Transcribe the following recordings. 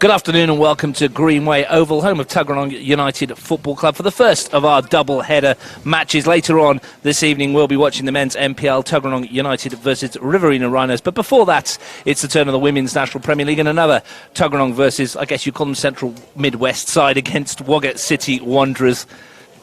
Good afternoon and welcome to Greenway Oval, home of Tuggeranong United Football Club, for the first of our double-header matches. Later on this evening we'll be watching the men's NPL, Tuggeranong United versus Riverina Rhinos. But before that, it's the turn of the Women's National Premier League and another Tuggeranong versus, I guess you call them Central Midwest side, against Wagga City Wanderers.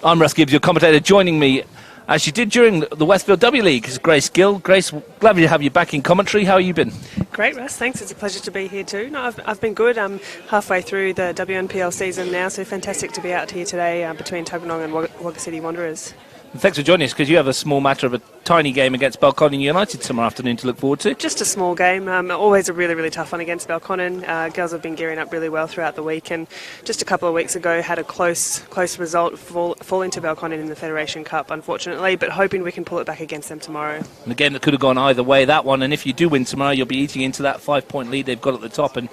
I'm Russ Gibbs, your commentator. Joining me, as she did during the Westfield W League, is Grace Gill. Grace, glad to have you back in commentary. How have you been? Great, Russ. Thanks. It's a pleasure to be here too. No, I've been good. I'm halfway through the WNPL season now, so fantastic to be out here today between Tuggeranong and Wagga City Wanderers. And thanks for joining us, because you have a small matter of a tiny game against Belconnen United tomorrow afternoon to look forward to. Just a small game. Always a really tough one against Belconnen. Girls have been gearing up really well throughout the week, and just a couple of weeks ago had a close result fall into Belconnen in the Federation Cup, unfortunately, but hoping we can pull it back against them tomorrow. And a game that could have gone either way, that one, and if you do win tomorrow, you'll be eating into that 5-point lead they've got at the top and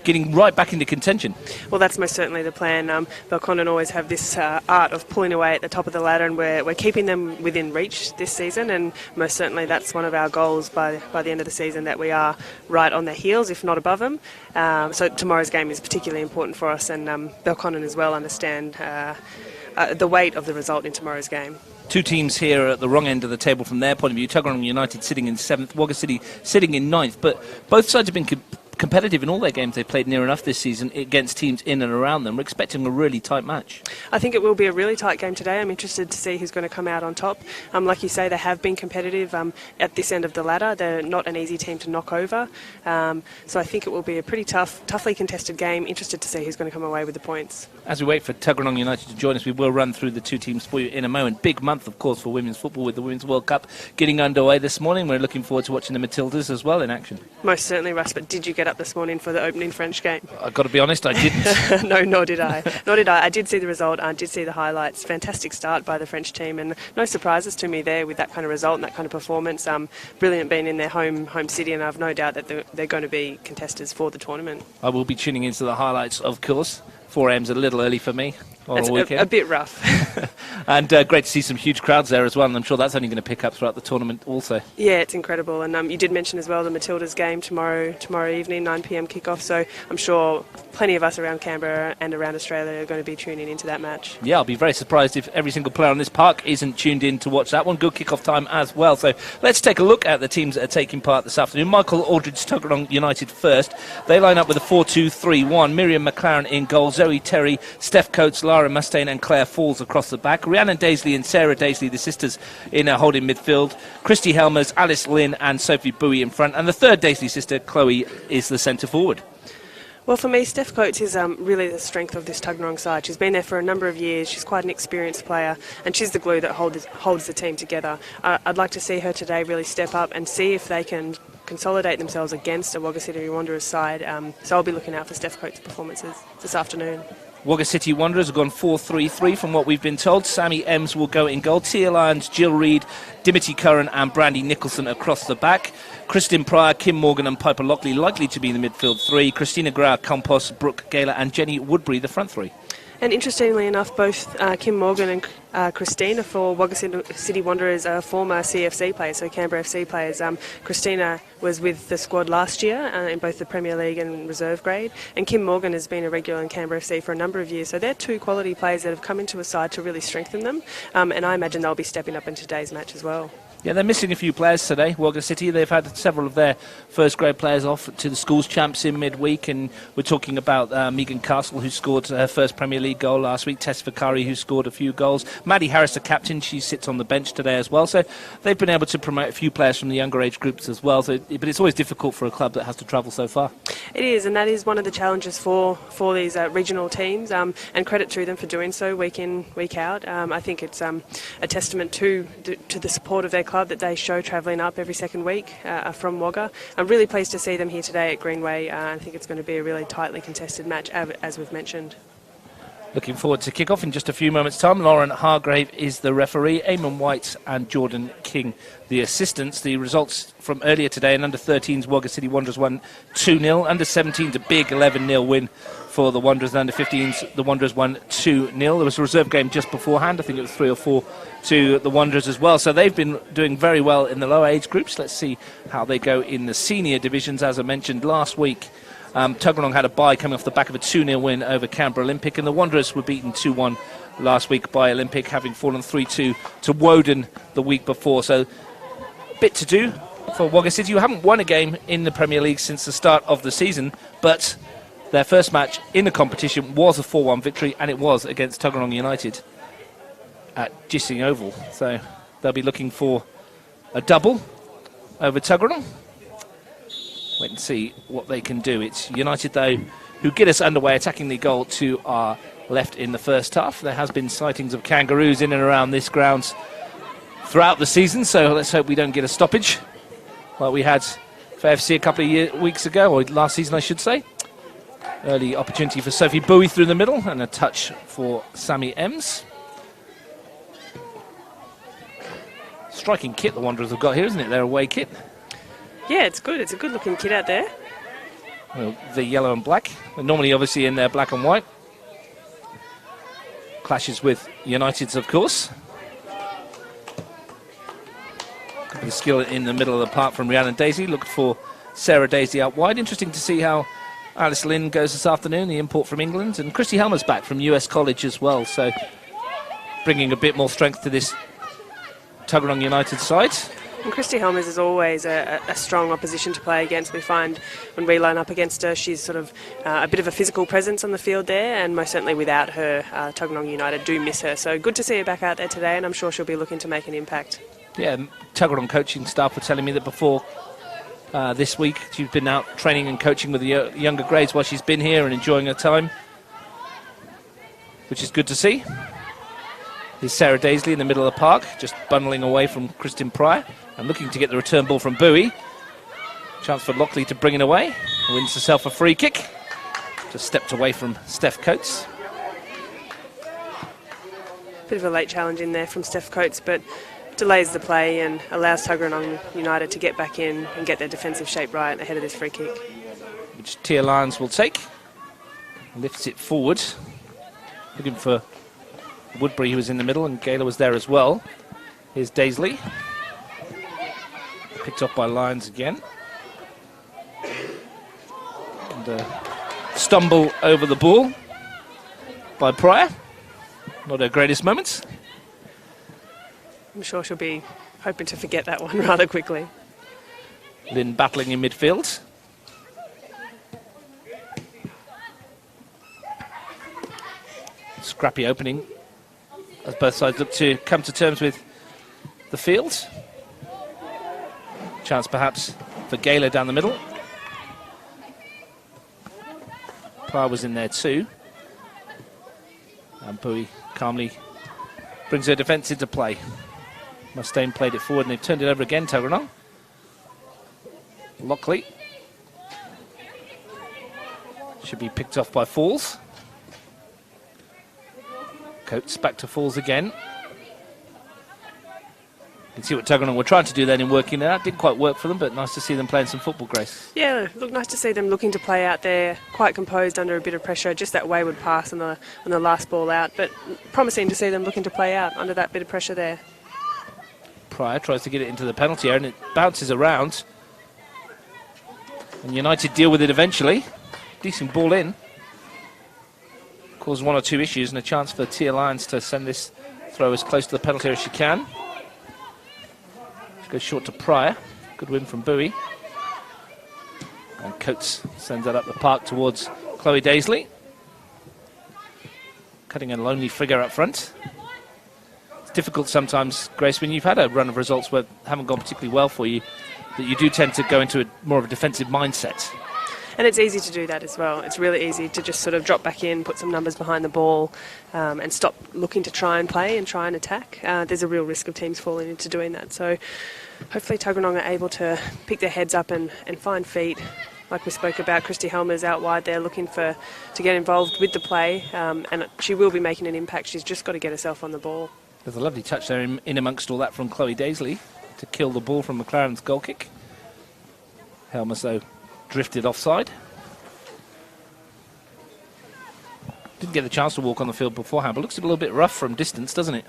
getting right back into contention. Well, that's most certainly the plan. Belconnen always have this art of pulling away at the top of the ladder, and we're keeping them within reach this season, and most certainly that's one of our goals by the end of the season, that we are right on their heels, if not above them. So tomorrow's game is particularly important for us, and Belconnen as well understand the weight of the result in tomorrow's game. Two teams here at the wrong end of the table from their point of view. Tuggeranong United sitting in 7th, Wagga City sitting in 9th, but both sides have been competitive in all their games they've played near enough this season against teams in and around them. We're expecting a really tight match. I think it will be a really tight game today. I'm interested to see who's going to come out on top. Like you say, they have been competitive at this end of the ladder. They're not an easy team to knock over. So I think it will be a pretty toughly contested game. Interested to see who's going to come away with the points. As we wait for Tuggeranong United to join us, we will run through the two teams for you in a moment. Big month, of course, for women's football, with the Women's World Cup getting underway this morning. We're looking forward to watching the Matildas as well in action. Most certainly, Russ, but did you get up this morning for the opening French game? I've got to be honest, I didn't. No, nor did I. I did see the result. I did see the highlights. Fantastic start by the French team, and no surprises to me there with that kind of result and that kind of performance. Brilliant being in their home city, and I've no doubt that they're going to be contestants for the tournament. I will be tuning into the highlights, of course. 4 a.m's a little early for me on a weekend. A bit rough. And great to see some huge crowds there as well, and I'm sure that's only going to pick up throughout the tournament also. Yeah, it's incredible. And you did mention as well the Matildas game tomorrow evening, 9 p.m. kickoff, so I'm sure plenty of us around Canberra and around Australia are going to be tuning into that match. Yeah, I'll be very surprised if every single player on this park isn't tuned in to watch that one. Good kickoff time as well. So let's take a look at the teams that are taking part this afternoon. Michael Aldridge, Tuggeranong United first. They line up with a 4-2-3-1. Miriam McLaren in goal, Zoe Terry, Steph Coates, Lara Mustaine and Claire Falls across the back. Rhiannon Daisley and Sarah Daisley, the sisters, in holding midfield. Christy Helmers, Alice Lynn and Sophie Bowie in front. And the third Daisley sister, Chloe, is the centre forward. Well, for me, Steph Coates is really the strength of this Tuggeranong side. She's been there for a number of years. She's quite an experienced player, and she's the glue that holds the team together. I'd like to see her today really step up and see if they can consolidate themselves against a Wagga City Wanderers side. So I'll be looking out for Steph Coates' performances this afternoon. Wagga City Wanderers have gone 4-3-3 from what we've been told. Sammy Ems will go in goal. Tia Lyons, Jill Reid, Dimity Curran and Brandy Nicholson across the back. Kristen Pryor, Kim Morgan and Piper Lockley likely to be in the midfield three. Christina Grau, Campos, Brooke Gaylor and Jenny Woodbury the front three. And interestingly enough, both Kim Morgan and Christina for Wagga City Wanderers are former CFC players, so Canberra FC players. Christina was with the squad last year in both the Premier League and reserve grade, and Kim Morgan has been a regular in Canberra FC for a number of years. So they're two quality players that have come into a side to really strengthen them, and I imagine they'll be stepping up in today's match as well. Yeah, they're missing a few players today, Wagga City. They've had several of their first-grade players off to the schools champs in midweek, and we're talking about Megan Castle, who scored her first Premier League goal last week, Tess Vakari, who scored a few goals, Maddie Harris, the captain, she sits on the bench today as well, so they've been able to promote a few players from the younger age groups as well, but it's always difficult for a club that has to travel so far. It is, and that is one of the challenges for these regional teams, and credit to them for doing so week in, week out. I think it's a testament to the support of their club that they show travelling up every second week from Wagga. I'm really pleased to see them here today at Greenway. I think it's going to be a really tightly contested match, as we've mentioned. Looking forward to kick-off in just a few moments' time. Lauren Hargrave is the referee, Eamon White and Jordan King the assistants. The results from earlier today, in under-13s, Wagga City Wanderers won 2-0. Under-17s, a big 11-0 win for the Wanderers. And under-15s, the Wanderers won 2-0. There was a reserve game just beforehand. I think it was 3 or 4 to the Wanderers as well. So they've been doing very well in the lower age groups. Let's see how they go in the senior divisions. As I mentioned last week, Tuggeranong had a bye coming off the back of a 2-0 win over Canberra Olympic, and the Wanderers were beaten 2-1 last week by Olympic, having fallen 3-2 to Woden the week before. So a bit to do for Wagga City, who haven't won a game in the Premier League since the start of the season, but their first match in the competition was a 4-1 victory, and it was against Tuggeranong United at Gissing Oval. So they'll be looking for a double over Tuggeranong. Wait and see what they can do. It's United, though, who get us underway, attacking the goal to our left in the first half. There has been sightings of kangaroos in and around this grounds throughout the season, so let's hope we don't get a stoppage like we had for FC a couple of weeks ago, or last season I should say. Early opportunity for Sophie Bowie through the middle, and a touch for Sammy Ems. Striking kit the Wanderers have got here, isn't it? Their away kit. Yeah, it's good. It's a good looking kit out there. Well, the yellow and black. They're normally obviously in their black and white. Clashes with United's, of course. The skill in the middle of the park from Rhiannon Daisy. Looked for Sarah Daisy out wide. Interesting to see how Alice Lynn goes this afternoon, the import from England. And Christy Helmer's back from US College as well. So bringing a bit more strength to this Tuggeranong United side. And Christy Helmers is always a strong opposition to play against. We find when we line up against her, she's sort of a bit of a physical presence on the field there, and most certainly without her, Tuggeranong United do miss her. So good to see her back out there today, and I'm sure she'll be looking to make an impact. Yeah, Tuggeranong coaching staff were telling me that before this week she's been out training and coaching with the younger grades while she's been here and enjoying her time, which is good to see. Here's Sarah Daisley in the middle of the park, just bundling away from Kristin Pryor and looking to get the return ball from Bowie. Chance for Lockley to bring it away. Wins herself a free kick. Just stepped away from Steph Coates. Bit of a late challenge in there from Steph Coates, but delays the play and allows Tuggeranong United to get back in and get their defensive shape right ahead of this free kick. Which Tia Lyons will take. Lifts it forward. Looking for Woodbury, who was in the middle, and Gayla was there as well. Here's Daisley. Picked up by Lyons again. And stumble over the ball by Pryor. Not her greatest moments. I'm sure she'll be hoping to forget that one rather quickly. Lynn battling in midfield. Scrappy opening as both sides look to come to terms with the field. Chance perhaps for Gayla down the middle. Pryor was in there too. And Bowie calmly brings her defence into play. Mustaine played it forward and they've turned it over again, Tuggeranong. Lockley. Should be picked off by Falls. Coates back to Falls again. You can see what Tuggeranong were trying to do then in working it out. Didn't quite work for them, but nice to see them playing some football, Grace. Yeah, look, nice to see them looking to play out there, quite composed under a bit of pressure. Just that wayward pass on the last ball out, but promising to see them looking to play out under that bit of pressure there. Pryor tries to get it into the penalty area and it bounces around. And United deal with it eventually. Decent ball in. Caused one or two issues and a chance for Tia Lyons to send this throw as close to the penalty area as she can. She goes short to Pryor. Good win from Bowie. And Coates sends that up the park towards Chloe Daisley. Cutting a lonely figure up front. It's difficult sometimes, Grace, when you've had a run of results that haven't gone particularly well for you, that you do tend to go into more of a defensive mindset. And it's easy to do that as well. It's really easy to just sort of drop back in, put some numbers behind the ball, and stop looking to try and play and try and attack. There's a real risk of teams falling into doing that. So hopefully Tuggeranong are able to pick their heads up and find feet. Like we spoke about, Christy Helmer's out wide there looking to get involved with the play, and she will be making an impact. She's just got to get herself on the ball. There's a lovely touch there in amongst all that from Chloe Daisley to kill the ball from McLaren's goal kick. Helmer's, though, drifted offside. Didn't get the chance to walk on the field beforehand, but looks a little bit rough from distance, doesn't it?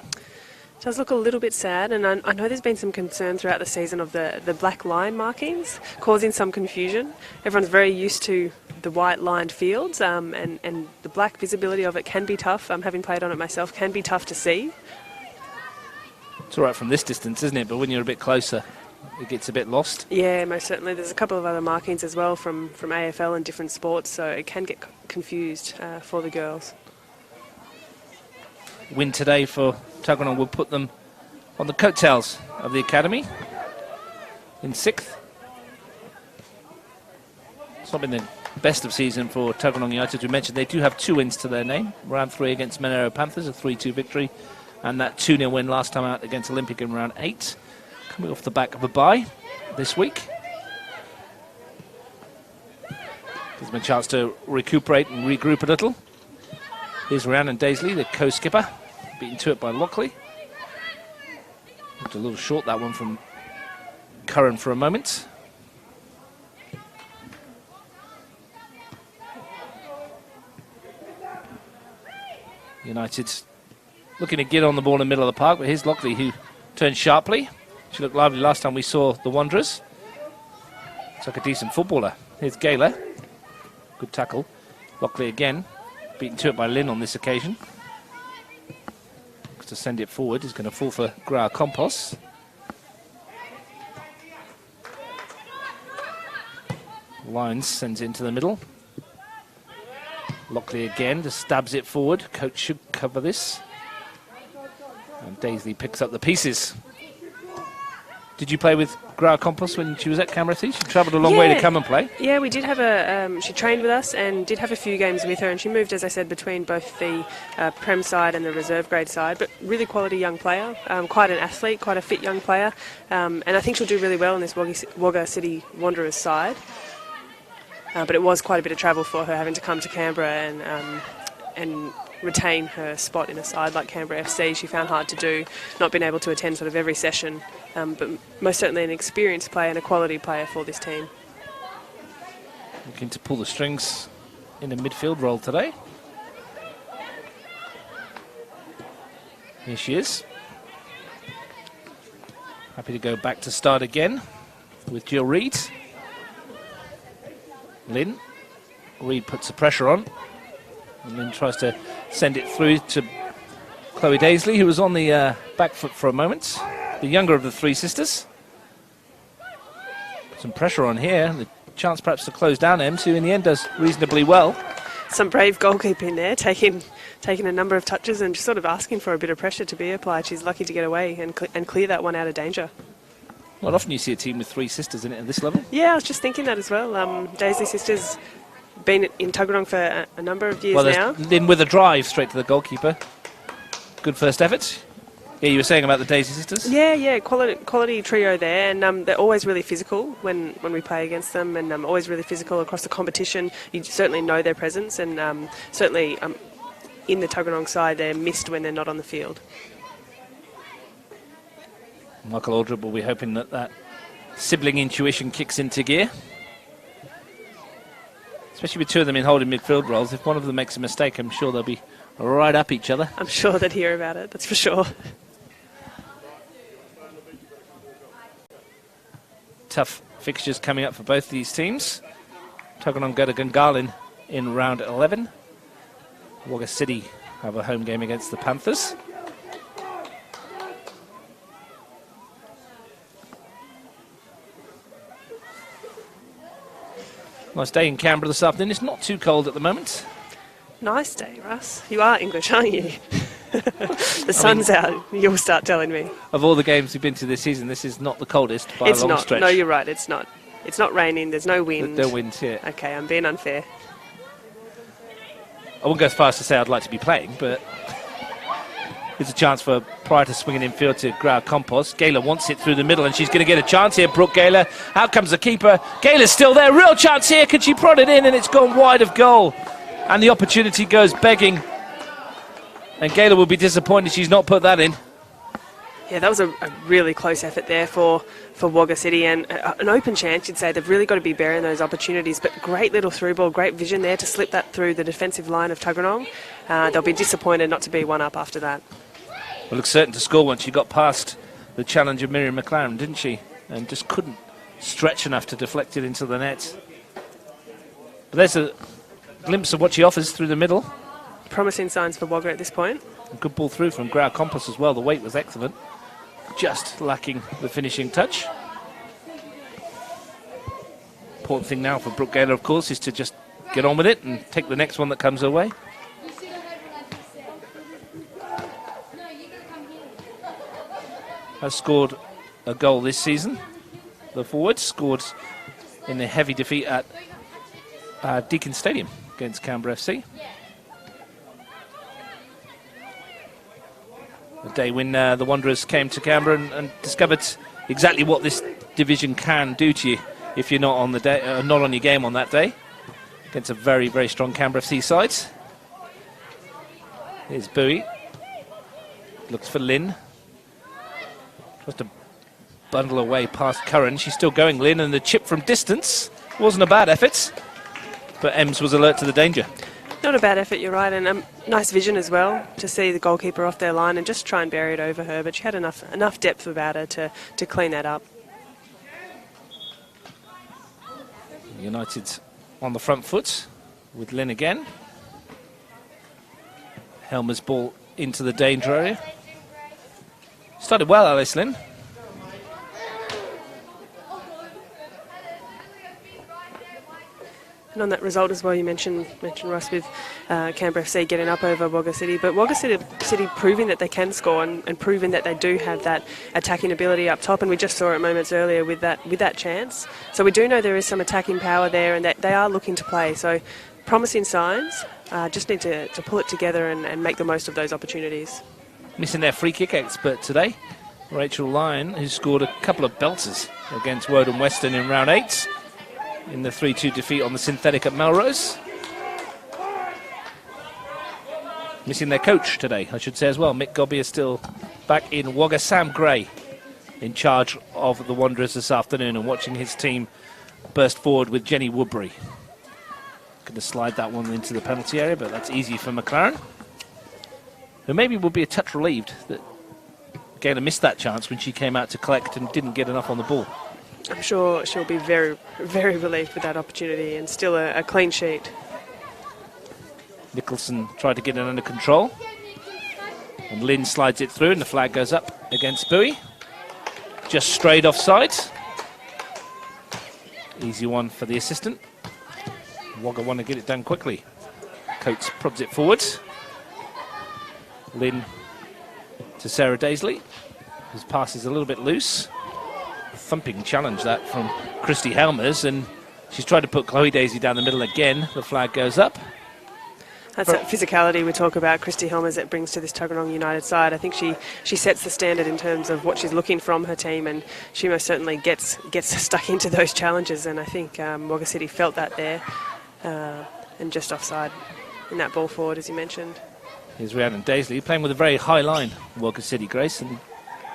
Does look a little bit sad, and I know there's been some concern throughout the season of the black line markings, causing some confusion. Everyone's very used to the white lined fields, and the black visibility of it can be tough. Having played on it myself, can be tough to see. It's all right from this distance, isn't it? But when you're a bit closer, it gets a bit lost. Yeah, most certainly. There's a couple of other markings as well from AFL and different sports, so it can get confused for the girls. Win today for Tuggeranong will put them on the coattails of the academy in 6th. It's not been the best of season for Tuggeranong United. As we mentioned, they do have 2 wins to their name. Round 3 against Monero Panthers, a 3-2 victory, and that 2-0 win last time out against Olympic in round 8. Coming off the back of a bye this week. Gives them a chance to recuperate and regroup a little. Here's Rhiannon Daisley, the co-skipper, beaten to it by Lockley. Looked a little short, that one from Curran for a moment. United looking to get on the ball in the middle of the park, but here's Lockley who turned sharply. She looked lively last time we saw the Wanderers. Looks like a decent footballer. Here's Gaylor. Good tackle. Lockley again. Beaten to it by Lynn on this occasion. To send it forward is going to fall for Grau Compos. Lyons sends it into the middle. Lockley again just stabs it forward. Coach should cover this. And Daisley picks up the pieces. Did you play with Grau Compos when she was at Canberra? She travelled a long way to come and play. Yeah, we did have she trained with us and did have a few games with her, and she moved, as I said, between both the Prem side and the reserve grade side, but really quality young player, quite an athlete, quite a fit young player, and I think she'll do really well in this Wagga City Wanderers side. But it was quite a bit of travel for her, having to come to Canberra and retain her spot in a side like Canberra FC. She found hard to do, not being able to attend sort of every session, but most certainly an experienced player and a quality player for this team. Looking to pull the strings in a midfield role today. Here she is. Happy to go back to start again with Jill Reid. Lynn. Reid puts the pressure on and then tries to send it through to Chloe Daisley, who was on the back foot for a moment. The younger of the 3 sisters. Some pressure on here. The chance perhaps to close down Ems, who in the end does reasonably well. Some brave goalkeeping there, taking a number of touches and just sort of asking for a bit of pressure to be applied. She's lucky to get away and clear that one out of danger. Not often you see a team with 3 sisters in it at this level. Yeah, I was just thinking that as well. Daisley sisters been in Tuggeranong for a number of years now. Lynn with a drive straight to the goalkeeper. Good first effort. Yeah, you were saying about the Daisy sisters? Yeah, quality trio there, and they're always really physical when we play against them, and always really physical across the competition. You certainly know their presence, and certainly in the Tuggeranong side, they're missed when they're not on the field. Michael Aldred will be hoping that sibling intuition kicks into gear. Especially with 2 of them in holding midfield roles. If one of them makes a mistake, I'm sure they'll be right up each other. I'm sure they'd hear about it, that's for sure. Tough fixtures coming up for both these teams. Tuggeranong go to Gungahlin in round 11. Wagga City have a home game against the Panthers. Nice day in Canberra this afternoon. It's not too cold at the moment. Nice day, Russ. You are English, aren't you? The sun's out, you'll start telling me. Of all the games we've been to this season, this is not the coldest by a long stretch. No, you're right, it's not. It's not raining, there's no wind. No wind here. Okay, I'm being unfair. I wouldn't go as far as to say I'd like to be playing, but it's a chance for Pryor to swing it in field to Grau Compos. Gaylor wants it through the middle, and she's going to get a chance here. Brooke Gaylor. Out comes the keeper. Gaylor's still there. Real chance here. Can she prod it in? And it's gone wide of goal. And the opportunity goes begging. And Gaylor will be disappointed she's not put that in. Yeah, that was a really close effort there for Wagga City, and an open chance, you'd say. They've really got to be bearing those opportunities, but great little through ball, great vision there to slip that through the defensive line of Tuggeranong. They'll be disappointed not to be one up after that. Well, looked certain to score once she got past the challenge of Miriam McLaren, didn't she? And just couldn't stretch enough to deflect it into the net. But there's a glimpse of what she offers through the middle. Promising signs for Wagga at this point. A good ball through from Grau Compass as well. The weight was excellent. Just lacking the finishing touch. Important thing now for Brooke Gaylor, of course, is to just get on with it and take the next one that comes her way. Has scored a goal this season. The forward scored in the heavy defeat at Deakin Stadium against Canberra FC. The day when the Wanderers came to Canberra and discovered exactly what this division can do to you if you're not on the day, not on your game on that day, against a very, very strong Canberra FC side. Here's Bowie. Looks for Lynn. Tries to bundle away past Curran. She's still going, Lynn, and the chip from distance wasn't a bad effort, but Ems was alert to the danger. Not a bad effort, you're right, and nice vision as well to see the goalkeeper off their line and just try and bury it over her, but she had enough depth about her to clean that up. United on the front foot with Lynn again. Helmer's ball into the danger area. Started well, Alice Lynn. And on that result as well, you mentioned Russ, with Canberra FC getting up over Wagga City, but Wagga City proving that they can score and proving that they do have that attacking ability up top, and we just saw it moments earlier with that chance. So we do know there is some attacking power there, and that they are looking to play. So promising signs. Just need to pull it together and make the most of those opportunities. Missing their free kick expert today, Rachel Lyon, who scored a couple of belters against Woden Western in round 8 in the 3-2 defeat on the synthetic at Melrose. Missing their coach today, I should say as well. Mick Gobby is still back in Wagga. Sam Gray in charge of the Wanderers this afternoon and watching his team burst forward with Jenny Woodbury. Going to slide that one into the penalty area, but that's easy for McLaren, who maybe will be a touch relieved that Gaylor missed that chance when she came out to collect and didn't get enough on the ball. I'm sure she'll be very, very relieved with that opportunity, and still a clean sheet. Nicholson tried to get it under control, and Lynn slides it through, and the flag goes up against Bowie. Just strayed offside. Easy one for the assistant. Wagga want to get it done quickly. Coates prods it forward. Lynn to Sarah Daisley, whose pass is a little bit loose. Thumping challenge that from Christy Helmers, and she's tried to put Chloe Daisy down the middle again. The flag goes up. That's that physicality we talk about, Christy Helmers, that brings to this Tuggeranong United side. I think she sets the standard in terms of what she's looking from her team, and she most certainly gets stuck into those challenges, and I think Wagga City felt that there, and just offside in that ball forward, as you mentioned. Here's Rhiannon Daisley playing with a very high line, Wagga City, Grace, and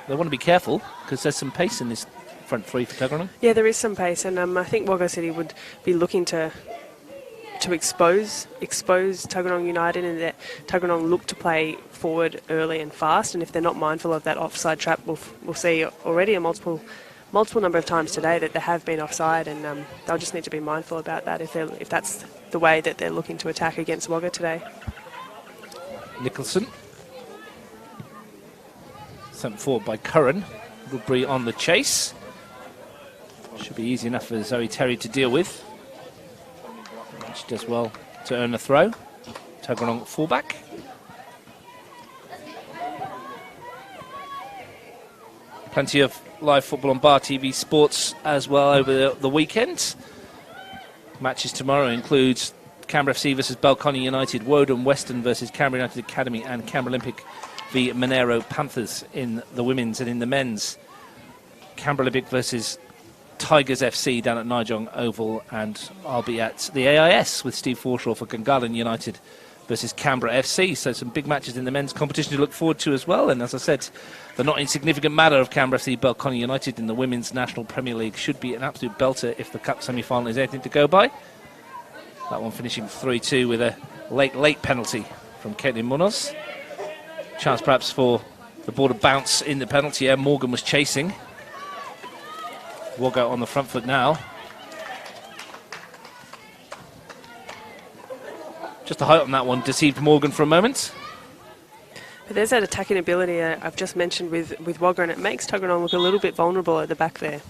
they want to be careful because there's some pace in this front three for Tuggeranong. Yeah, there is some pace, and I think Wagga City would be looking to expose Tuggeranong United, and that Tuggeranong look to play forward early and fast, and if they're not mindful of that offside trap, we'll see already a multiple number of times today that they have been offside, and they'll just need to be mindful about that if that's the way that they're looking to attack against Wagga today. Nicholson sent forward by Curran. Woodbury on the chase. Should be easy enough for Zoe Terry to deal with. She does well to earn a throw. Tuggeranong fullback. Plenty of live football on Bar TV Sports as well over the weekend. Matches tomorrow includes Canberra FC versus Balcony United, Woden Western versus Canberra United Academy, and Canberra Olympic v Monero Panthers in the women's, and in the men's, Canberra Olympic versus Tigers FC down at Nijong Oval, and I'll be at the AIS with Steve Forshaw for Gungahlin United versus Canberra FC. So some big matches in the men's competition to look forward to as well. And as I said, the not insignificant matter of Canberra FC Balcony United in the Women's National Premier League should be an absolute belter if the Cup semi-final is anything to go by. That one finishing 3-2 with a late penalty from Caitlin Munoz. Chance perhaps for the ball to bounce in the penalty area. Morgan was chasing. Wagga on the front foot now. Just the height on that one deceived Morgan for a moment. But there's that attacking ability I've just mentioned with Wagga, and it makes Tuggeranong look a little bit vulnerable at the back there.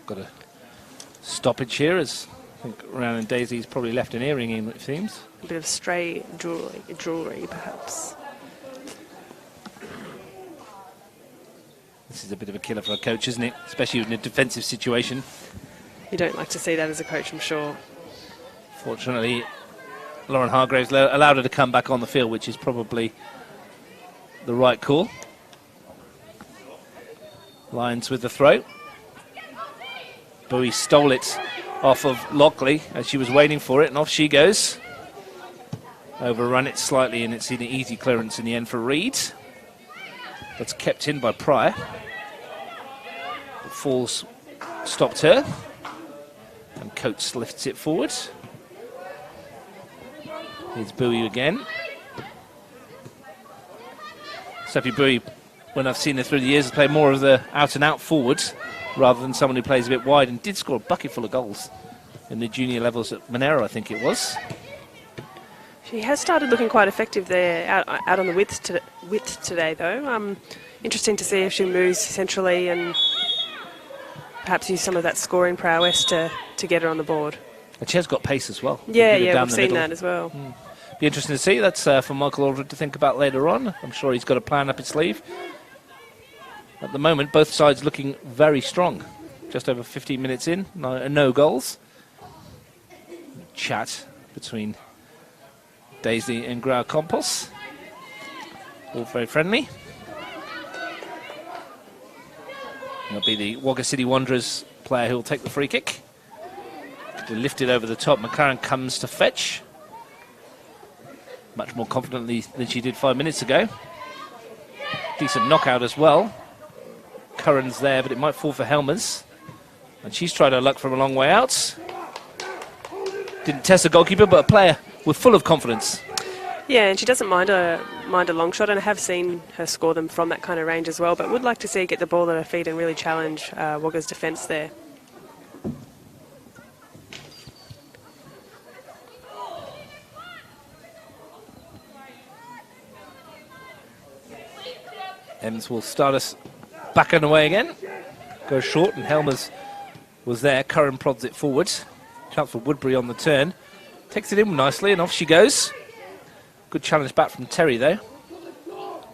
Got a stoppage here, as I think Rhiannon and Daisy's probably left an earring in, it seems. A bit of stray jewellery perhaps. This is a bit of a killer for a coach, isn't it? Especially in a defensive situation. You don't like to see that as a coach, I'm sure. Fortunately, Lauren Hargraves allowed her to come back on the field, which is probably the right call. Lions with the throw. Bowie stole it off of Lockley as she was waiting for it, and off she goes. Overrun it slightly, and it's an easy clearance in the end for Reed. That's kept in by Pryor. The falls stopped her, and Coates lifts it forward. Here's Bowie again. Sophie Bowie, when I've seen her through the years, has played more of the out-and-out forward rather than someone who plays a bit wide, and did score a bucket full of goals in the junior levels at Monero, I think it was. She has started looking quite effective there, out on the width today, though. Interesting to see if she moves centrally and perhaps use some of that scoring prowess to get her on the board. And she has got pace as well. Yeah, we've seen that as well. Be interesting to see. That's for Michael Aldred to think about later on. I'm sure he's got a plan up his sleeve. At the moment, both sides looking very strong. Just over 15 minutes in, no goals. Chat between Daisy and Grau Compos. All very friendly. It'll be the Wagga City Wanderers player who will take the free kick. To lift it over the top. McLaren comes to fetch. Much more confidently than she did 5 minutes ago. Decent knockout as well. Curran's there, but it might fall for Helmers. And she's tried her luck from a long way out. Didn't test the goalkeeper, but a player with full of confidence. Yeah, and she doesn't mind a long shot, and I have seen her score them from that kind of range as well, but would like to see her get the ball at her feet and really challenge Wagga's defence there. Ems will start us back underway again. Goes short, and Helmers was there. Curran prods it forward. Chance for Woodbury on the turn. Takes it in nicely, and off she goes. Good challenge back from Terry, though.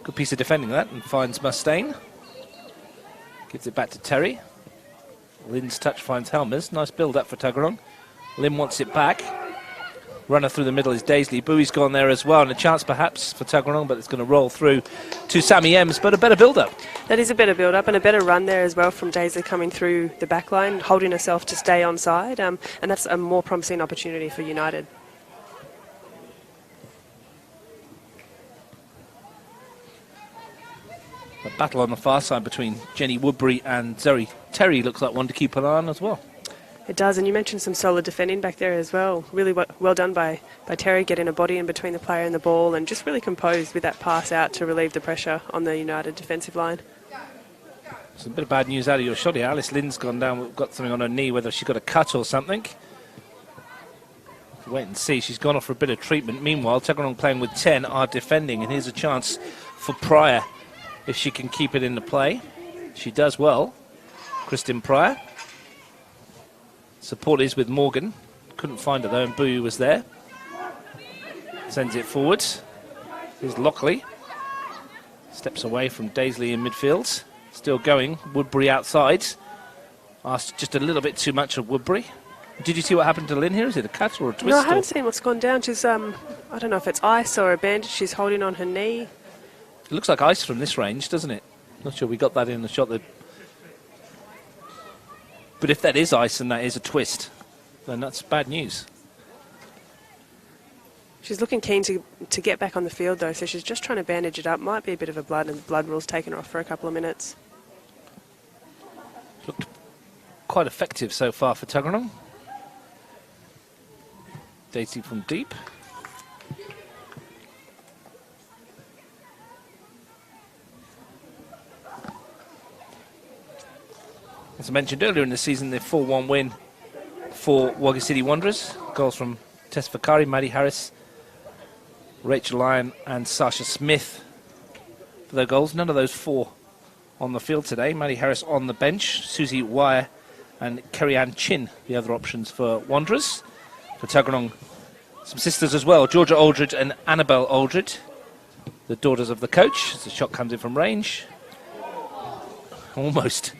Good piece of defending that, and finds Mustaine. Gives it back to Terry. Lynn's touch finds Helmers. Nice build-up for Tuggeranong. Lynn wants it back. Runner through the middle is Daisley. Bowie's gone there as well, and a chance perhaps for Tuggeranong, but it's going to roll through to Sammy Ems, but a better build-up. That is a better build-up and a better run there as well from Daisley coming through the back line, holding herself to stay onside, and that's a more promising opportunity for United. A battle on the far side between Jenny Woodbury and Zoe Terry looks like one to keep an eye on as well. It does, and you mentioned some solid defending back there as well. Really well done by Terry, getting a body in between the player and the ball, and just really composed with that pass out to relieve the pressure on the United defensive line. Some bit of bad news out of your shot here. Alice Lynn's gone down, got something on her knee, whether she got a cut or something. Wait and see. She's gone off for a bit of treatment. Meanwhile, Tuggeranong playing with 10 are defending, and here's a chance for Pryor if she can keep it in the play. She does well. Kristin Pryor. Support is with Morgan. Couldn't find her though, and Bowie was there. Sends it forward. Here's Lockley. Steps away from Daisley in midfield. Still going. Woodbury outside. Asked just a little bit too much of Woodbury. Did you see what happened to Lynn here? Is it a cut or a twist? No, I haven't seen what's gone down. She's, I don't know if it's ice or a bandage she's holding on her knee. It looks like ice from this range, doesn't it? Not sure we got that in the shot. But if that is ice and that is a twist, then that's bad news. She's looking keen to get back on the field, though, so she's just trying to bandage it up. Might be a bit of a blood, and the blood rule's taken her off for a couple of minutes. Looked quite effective so far for Tuggeranong. Daisy from deep. As I mentioned earlier in the season, the 4-1 win for Wagga City Wanderers. Goals from Tess Fakari, Maddie Harris, Rachel Lyon and Sasha Smith for their goals. None of those four on the field today. Maddie Harris on the bench, Susie Wire and Kerry-Ann Chin, the other options for Wanderers. For Tuggeranong, some sisters as well, Georgia Aldred and Annabelle Aldred, the daughters of the coach, as the shot comes in from range. Almost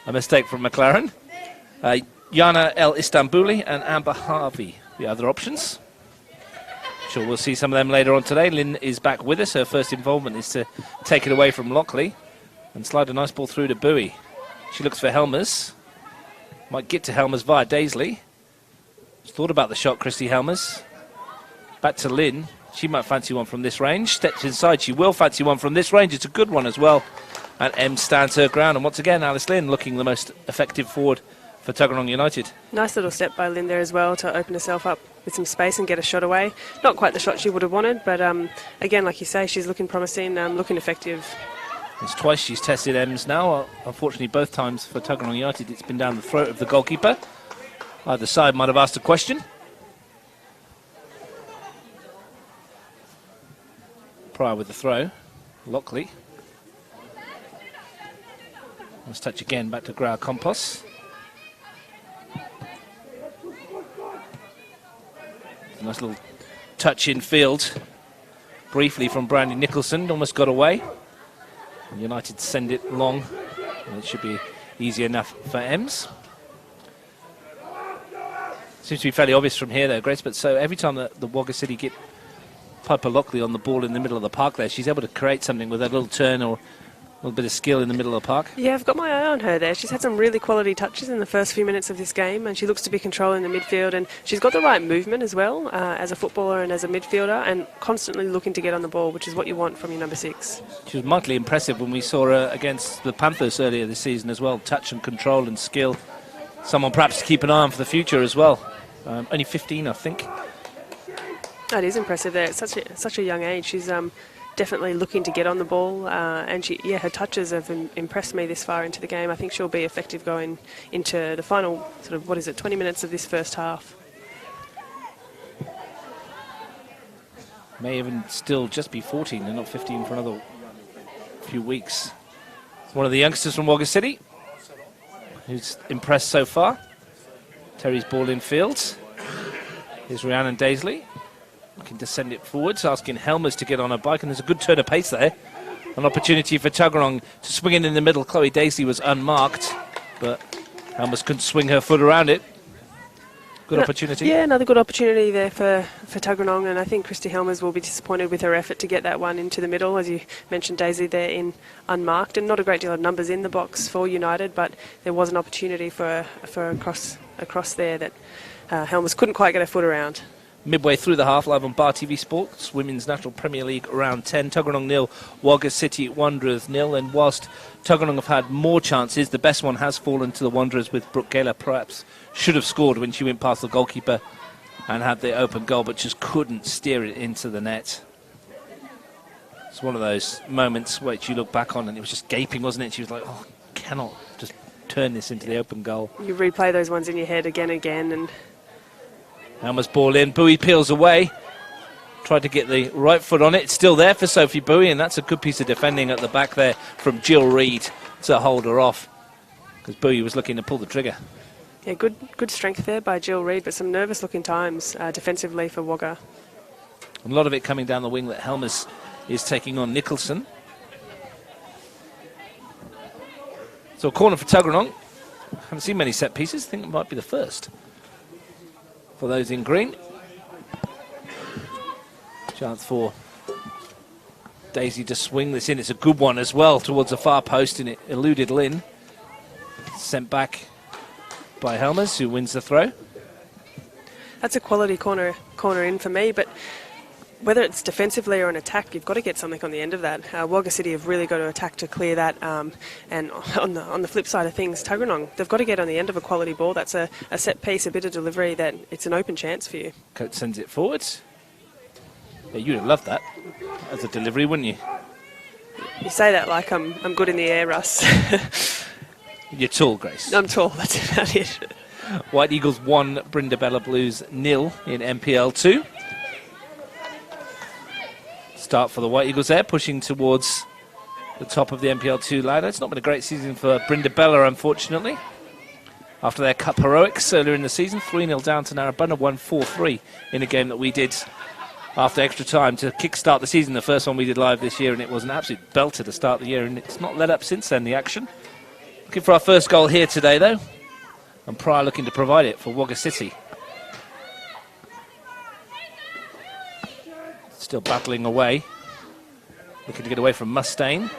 a mistake from McLaren. Yana El Istanbuli and Amber Harvey, the other options. Sure, we'll see some of them later on today. Lynn is back with us. Her first involvement is to take it away from Lockley and slide a nice ball through to Bowie. She looks for Helmers. Might get to Helmers via Daisley. She's thought about the shot, Christy Helmers. Back to Lynn. She might fancy one from this range. Steps inside. She will fancy one from this range. It's a good one as well. And M stands her ground. And once again, Alice Lynn looking the most effective forward for Tuggeranong United. Nice little step by Lynn there as well to open herself up with some space and get a shot away. Not quite the shot she would have wanted, but again, like you say, she's looking promising, looking effective. It's twice she's tested M's now. Unfortunately, both times for Tuggeranong United, it's been down the throat of the goalkeeper. Either side might have asked a question. Pryor with the throw. Lockley. Let's touch again back to Grau Compos. Nice little touch in field. Briefly from Brandy Nicholson. Almost got away. United send it long. And it should be easy enough for Ems. Seems to be fairly obvious from here though, Grace. But so every time that the Wagga City get Piper Lockley on the ball in the middle of the park there, she's able to create something with that little turn or a little bit of skill in the middle of the park. Yeah, I've got my eye on her there. She's had some really quality touches in the first few minutes of this game, and she looks to be controlling the midfield, and she's got the right movement as well as a footballer and as a midfielder, and constantly looking to get on the ball, which is what you want from your number 6. She was mightily impressive when we saw her against the Panthers earlier this season as well. Touch and control and skill. Someone perhaps to keep an eye on for the future as well. Only 15, I think. That is impressive there. It's such a young age. She's definitely looking to get on the ball, and her touches have impressed me this far into the game. I think she'll be effective going into the final 20 minutes of this first half. May even still just be 14 and not 15 for another few weeks. One of the youngsters from Wagga City who's impressed so far. Terry's ball in field. Here's Rhiannon Daisley. Looking to send it forwards, asking Helmers to get on her bike, and there's a good turn of pace there. An opportunity for Tuggeranong to swing in the middle. Chloe Daisley was unmarked, but Helmers couldn't swing her foot around it. Good opportunity. Yeah, another good opportunity there for Tuggeranong, and I think Christy Helmers will be disappointed with her effort to get that one into the middle. As you mentioned, Daisy there in unmarked, and not a great deal of numbers in the box for United, but there was an opportunity for across there that Helmers couldn't quite get her foot around. Midway through the half, live on Bar TV Sports, Women's National Premier League round 10. Tuggeranong 0, Wagga City Wanderers 0. And whilst Tuggeranong have had more chances, the best one has fallen to the Wanderers with Brooke Gaylor. Perhaps should have scored when she went past the goalkeeper and had the open goal, but just couldn't steer it into the net. It's one of those moments which you look back on and it was just gaping, wasn't it? She was like, oh, cannot just turn this into the open goal. You replay those ones in your head again and again, and Helmers ball in, Bowie peels away. Tried to get the right foot on it. It's still there for Sophie Bowie, and that's a good piece of defending at the back there from Jill Reid to hold her off, because Bowie was looking to pull the trigger. Yeah, good strength there by Jill Reid, but some nervous looking times defensively for Wagga. A lot of it coming down the wing that Helmers is taking on Nicholson. So a corner for Tuggeranong. Haven't seen many set pieces. I think it might be the first for those in green. Chance for Daisy to swing this in. It's a good one as well towards the far post, and it eluded Lynn. Sent back by Helmers, who wins the throw. That's a quality corner in for me, but whether it's defensively or an attack, you've got to get something on the end of that. Wagga City have really got to attack to clear that, and on the flip side of things, Tuggeranong, they've got to get on the end of a quality ball. That's a set piece, a bit of delivery, that it's an open chance for you. Coach sends it forwards. Yeah, you'd have loved that as a delivery, wouldn't you? You say that like I'm good in the air, Russ. You're tall, Grace. I'm tall, that's about it. White Eagles 1, Brindabella Blues 0 in NPL 2. Start for the White Eagles there, pushing towards the top of the NPL 2 ladder. It's not been a great season for Brindabella, unfortunately. After their cup heroics earlier in the season, 3-0 down to Narrabundah, won 4-3 in a game that we did after extra time to kick-start the season. The first one we did live this year, and it was an absolute belter to start the year, and it's not let up since then, the action. Looking for our first goal here today, though. And Pryor looking to provide it for Wagga City. Still battling away. Looking to get away from Mustaine.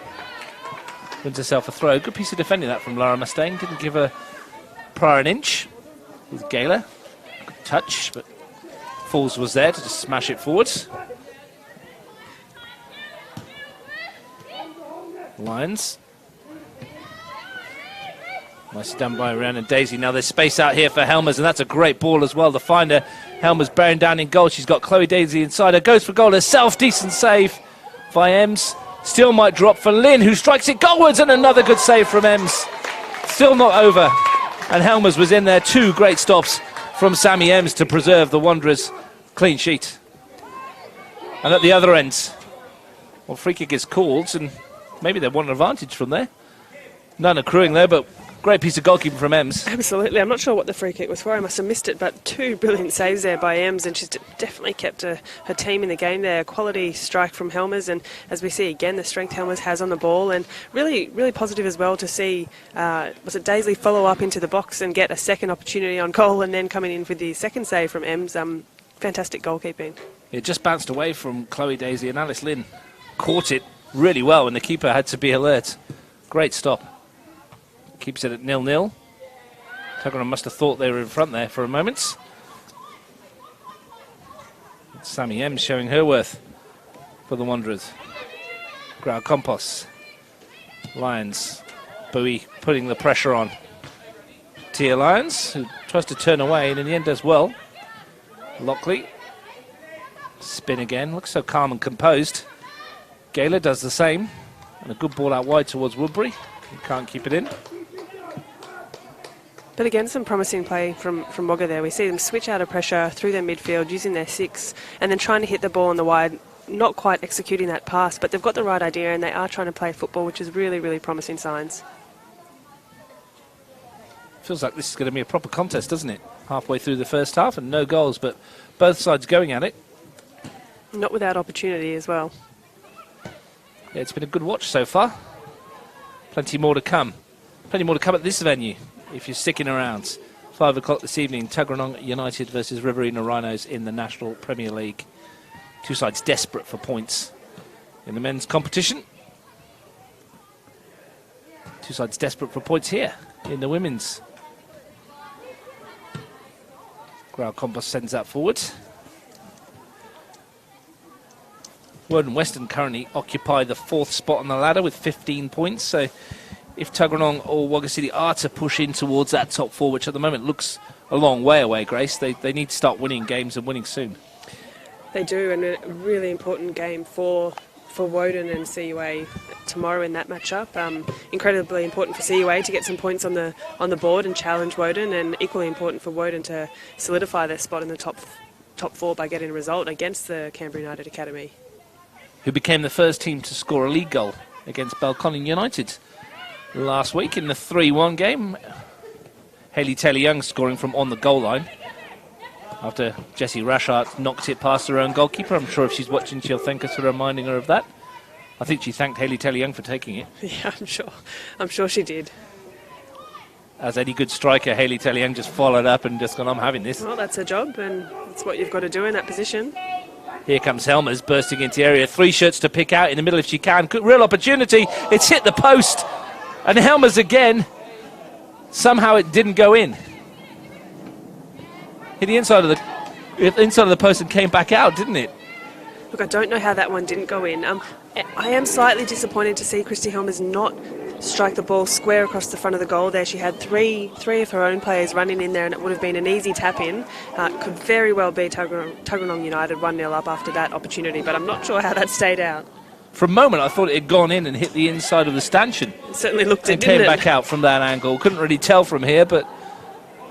Wins herself a throw. Good piece of defending that from Lara Mustaine. Didn't give her Pryor an inch. With Gaylor. Good touch, but Falls was there to just smash it forwards. Lions. Nicely done by Rhiannon Daisy. Now there's space out here for Helmers, and that's a great ball as well. The finder, Helmers bearing down in goal. She's got Chloe Daisy inside her. Goes for goal herself. Decent save by Ems. Still might drop for Lynn, who strikes it goalwards, and another good save from Ems. Still not over. And Helmers was in there. 2 great stops from Sammy Ems to preserve the Wanderers' clean sheet. And at the other end, well, free kick is called, and maybe they want an advantage from there. None accruing there, but great piece of goalkeeping from Ems. Absolutely. I'm not sure what the free kick was for. I must have missed it, but 2 brilliant saves there by Ems, and she's definitely kept her team in the game there. Quality strike from Helmers, and as we see again, the strength Helmers has on the ball, and really, really positive as well to see, was it Daisley follow up into the box and get a second opportunity on goal, and then coming in for the second save from Ems. Fantastic goalkeeping. It just bounced away from Chloe Daisy, and Alice Lynn caught it really well, and the keeper had to be alert. Great stop. Keeps it at 0-0. Tuggeranong must have thought they were in front there for a moment. Sammy Ems showing her worth for the Wanderers. Grau Compost. Lions. Bowie putting the pressure on. Tia Lyons, who tries to turn away and in the end does well. Lockley. Spin again. Looks so calm and composed. Gaylor does the same. And a good ball out wide towards Woodbury. He can't keep it in. But again, some promising play from Wagga there. We see them switch out of pressure through their midfield, using their 6, and then trying to hit the ball on the wide, not quite executing that pass, but they've got the right idea and they are trying to play football, which is really, really promising signs. Feels like this is going to be a proper contest, doesn't it? Halfway through the first half and no goals, but both sides going at it. Not without opportunity as well. Yeah, it's been a good watch so far. Plenty more to come. Plenty more to come at this venue, if you're sticking around. 5 o'clock this evening, Tuggeranong United versus Riverina Rhinos in the National Premier League. 2 sides desperate for points in the men's competition. 2 sides desperate for points here in the women's. Grau Compost sends that forward. Woden Western currently occupy the 4th spot on the ladder with 15 points, so if Tuggeranong or Wagga City are to push in towards that top 4, which at the moment looks a long way away, Grace, they need to start winning games and winning soon. They do, and a really important game for Woden and CUA tomorrow in that matchup. Incredibly important for CUA to get some points on the board and challenge Woden, and equally important for Woden to solidify their spot in the top 4 by getting a result against the Canberra United Academy, who became the first team to score a league goal against Balconning United last week in the 3-1 game. Hayley Taylor-Young scoring from on the goal line after Jessie Rashart knocked it past her own goalkeeper. I'm sure if she's watching, she'll thank us for reminding her of that. I think she thanked Hayley Taylor-Young for taking it. Yeah, I'm sure she did. As any good striker, Hayley Taylor-Young just followed up and just gone, I'm having this. Well, that's her job, and that's what you've got to do in that position. Here comes Helmers bursting into the area. 3 shirts to pick out in the middle if she can. Real opportunity. It's hit the post. And Helmers again. Somehow it didn't go in. Hit the inside of the post and came back out, didn't it? Look, I don't know how that one didn't go in. I am slightly disappointed to see Christy Helmers not strike the ball square across the front of the goal there. She had three of her own players running in there, and it would have been an easy tap in. Could very well be Tuggeranong United 1-0 up after that opportunity, but I'm not sure how that stayed out. For a moment, I thought it had gone in and hit the inside of the stanchion. It certainly looked it, And didn't came it? back out from that angle. Couldn't really tell from here, but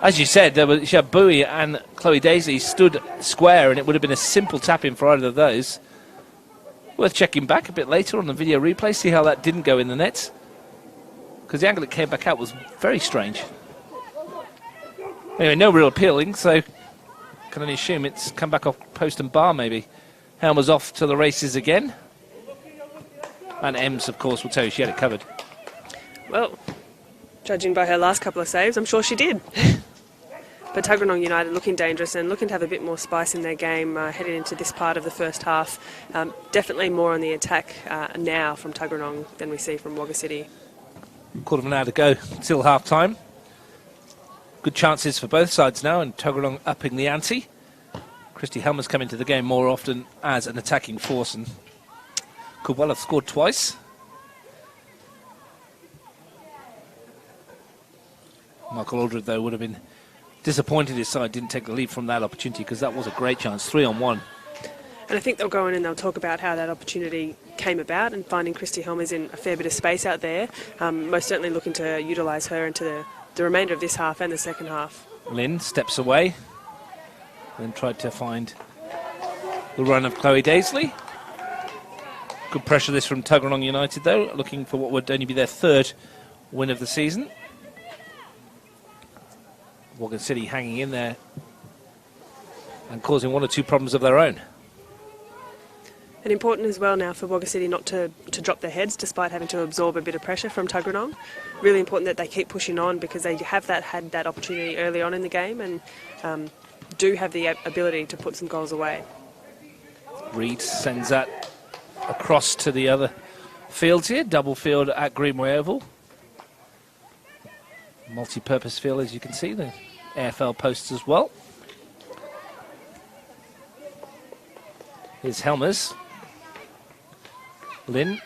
as you said, she had Bowie and Chloe Daisley stood square, and it would have been a simple tap in for either of those. Worth checking back a bit later on the video replay, see how that didn't go in the net. Because the angle it came back out was very strange. Anyway, no real appealing, so can only assume it's come back off post and bar maybe. Helmer's off to the races again. And Ems, of course, will tell you she had it covered. Well, judging by her last couple of saves, I'm sure she did. But Tuggeranong United looking dangerous and looking to have a bit more spice in their game heading into this part of the first half. Definitely more on the attack now from Tuggeranong than we see from Wagga City. Quarter of an hour to go till half-time. Good chances for both sides now, and Tuggeranong upping the ante. Christy Helmer's come into the game more often as an attacking force and could well have scored twice. Michael Aldred, though, would have been disappointed his side didn't take the lead from that opportunity, because that was a great chance, 3-on-1. And I think they'll go in and they'll talk about how that opportunity came about and finding Christy Helmer's in a fair bit of space out there. Most certainly looking to utilise her into the remainder of this half and the second half. Lynn steps away, then tried to find the run of Chloe Daisley. Good pressure this from Tuggeranong United, though, looking for what would only be their third win of the season. Wagga City hanging in there and causing one or two problems of their own. And important as well now for Wagga City not to drop their heads despite having to absorb a bit of pressure from Tuggeranong. Really important that they keep pushing on, because they have had that opportunity early on in the game and do have the ability to put some goals away. Reed sends that across to the other fields here. Double field at Greenway Oval. Multi-purpose field, as you can see, the AFL posts as well. Here's Helmers. Lynn,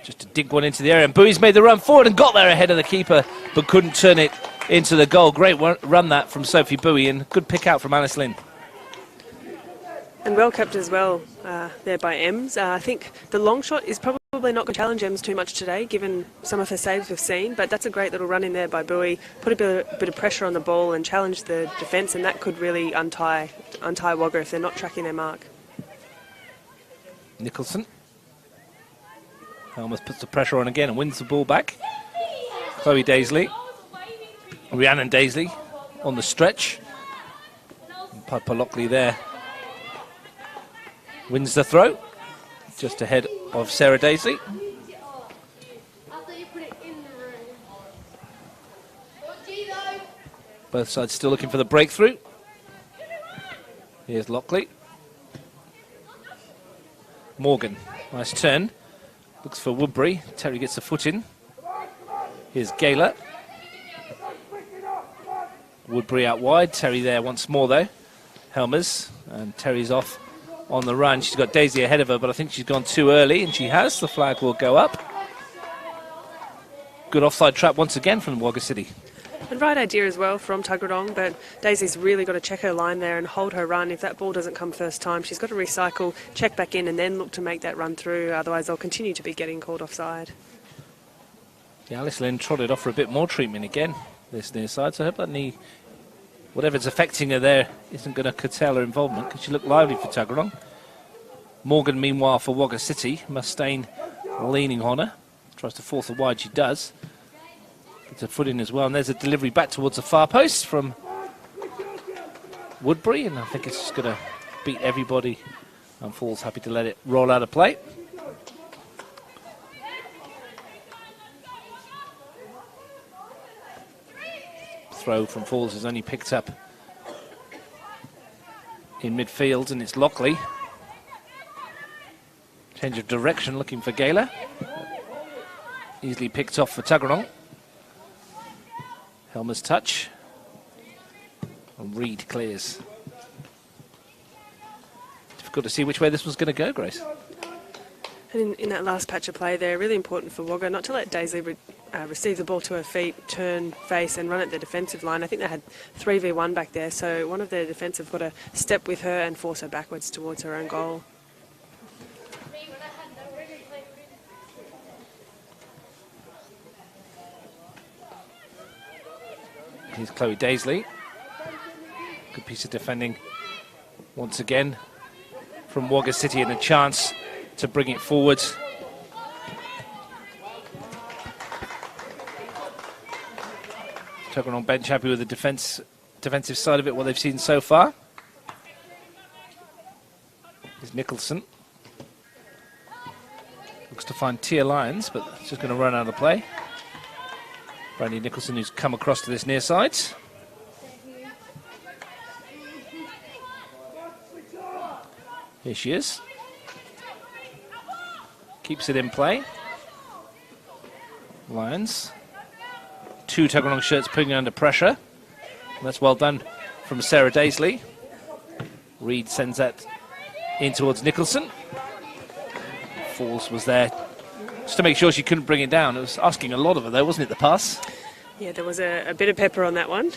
just to dig one into the area, and Bowie's made the run forward and got there ahead of the keeper, but couldn't turn it into the goal. Great run that from Sophie Bowie, and good pick out from Alice Lynn. And well kept as well there by Ems. I think the long shot is probably not going to challenge Ems too much today, given some of her saves we've seen, but that's a great little run in there by Bowie. Put a bit of pressure on the ball and challenge the defence, and that could really untie Wagga if they're not tracking their mark. Nicholson. Helmers puts the pressure on again and wins the ball back. Chloe Daisley. Rhiannon Daisley on the stretch. And Piper Lockley there wins the throw, just ahead of Sarah Daisley. Both sides still looking for the breakthrough. Here's Lockley. Morgan, nice turn. Looks for Woodbury. Terry gets the foot in. Here's Gayler. Woodbury out wide. Terry there once more, though. Helmers. And Terry's off on the run. She's got Daisy ahead of her, but I think she's gone too early, and she has. The flag will go up. Good offside trap once again from Wagga City. And right idea as well from Tuggeranong, but Daisy's really got to check her line there and hold her run. If that ball doesn't come first time, she's got to recycle, check back in, and then look to make that run through. Otherwise, they'll continue to be getting called offside. Yeah, Alice Lynn trotted off for a bit more treatment again, this near side, so I hope that knee, whatever's affecting her there, isn't going to curtail her involvement, because she looked lively for Tuggeranong. Morgan, meanwhile, for Wagga City. Mustaine leaning on her. Tries to force her wide, she does. Gets a foot in as well, and there's a delivery back towards the far post from Woodbury, and I think it's just going to beat everybody, and Falls happy to let it roll out of play. Throw from Falls is only picked up in midfield, and it's Lockley. Change of direction, looking for Gayler. Easily picked off for Tuggeranong. Helmer's touch. And Reed clears. Difficult to see which way this was going to go, Grace. And in that last patch of play there, really important for Wagga not to let Daisley receive the ball to her feet, turn, face, and run at the defensive line. I think they had 3v1 back there, so one of their defensive got to step with her and force her backwards towards her own goal. Here's Chloe Daisley. Good piece of defending once again from Wagga City, and a chance to bring it forward. Tuggeranong bench happy with the defensive side of it, what they've seen so far. Here's Nicholson. Looks to find Tia Lyons, but it's just going to run out of the play. Brandy Nicholson, who's come across to this near side. Here she is. Keeps it in play. Lyons. 2 Tuggeranong shirts putting her under pressure. And that's well done from Sarah Daisley. Reed sends that in towards Nicholson. Falls was there just to make sure she couldn't bring it down. It was asking a lot of her though, wasn't it, the pass? Yeah, there was a bit of pepper on that one.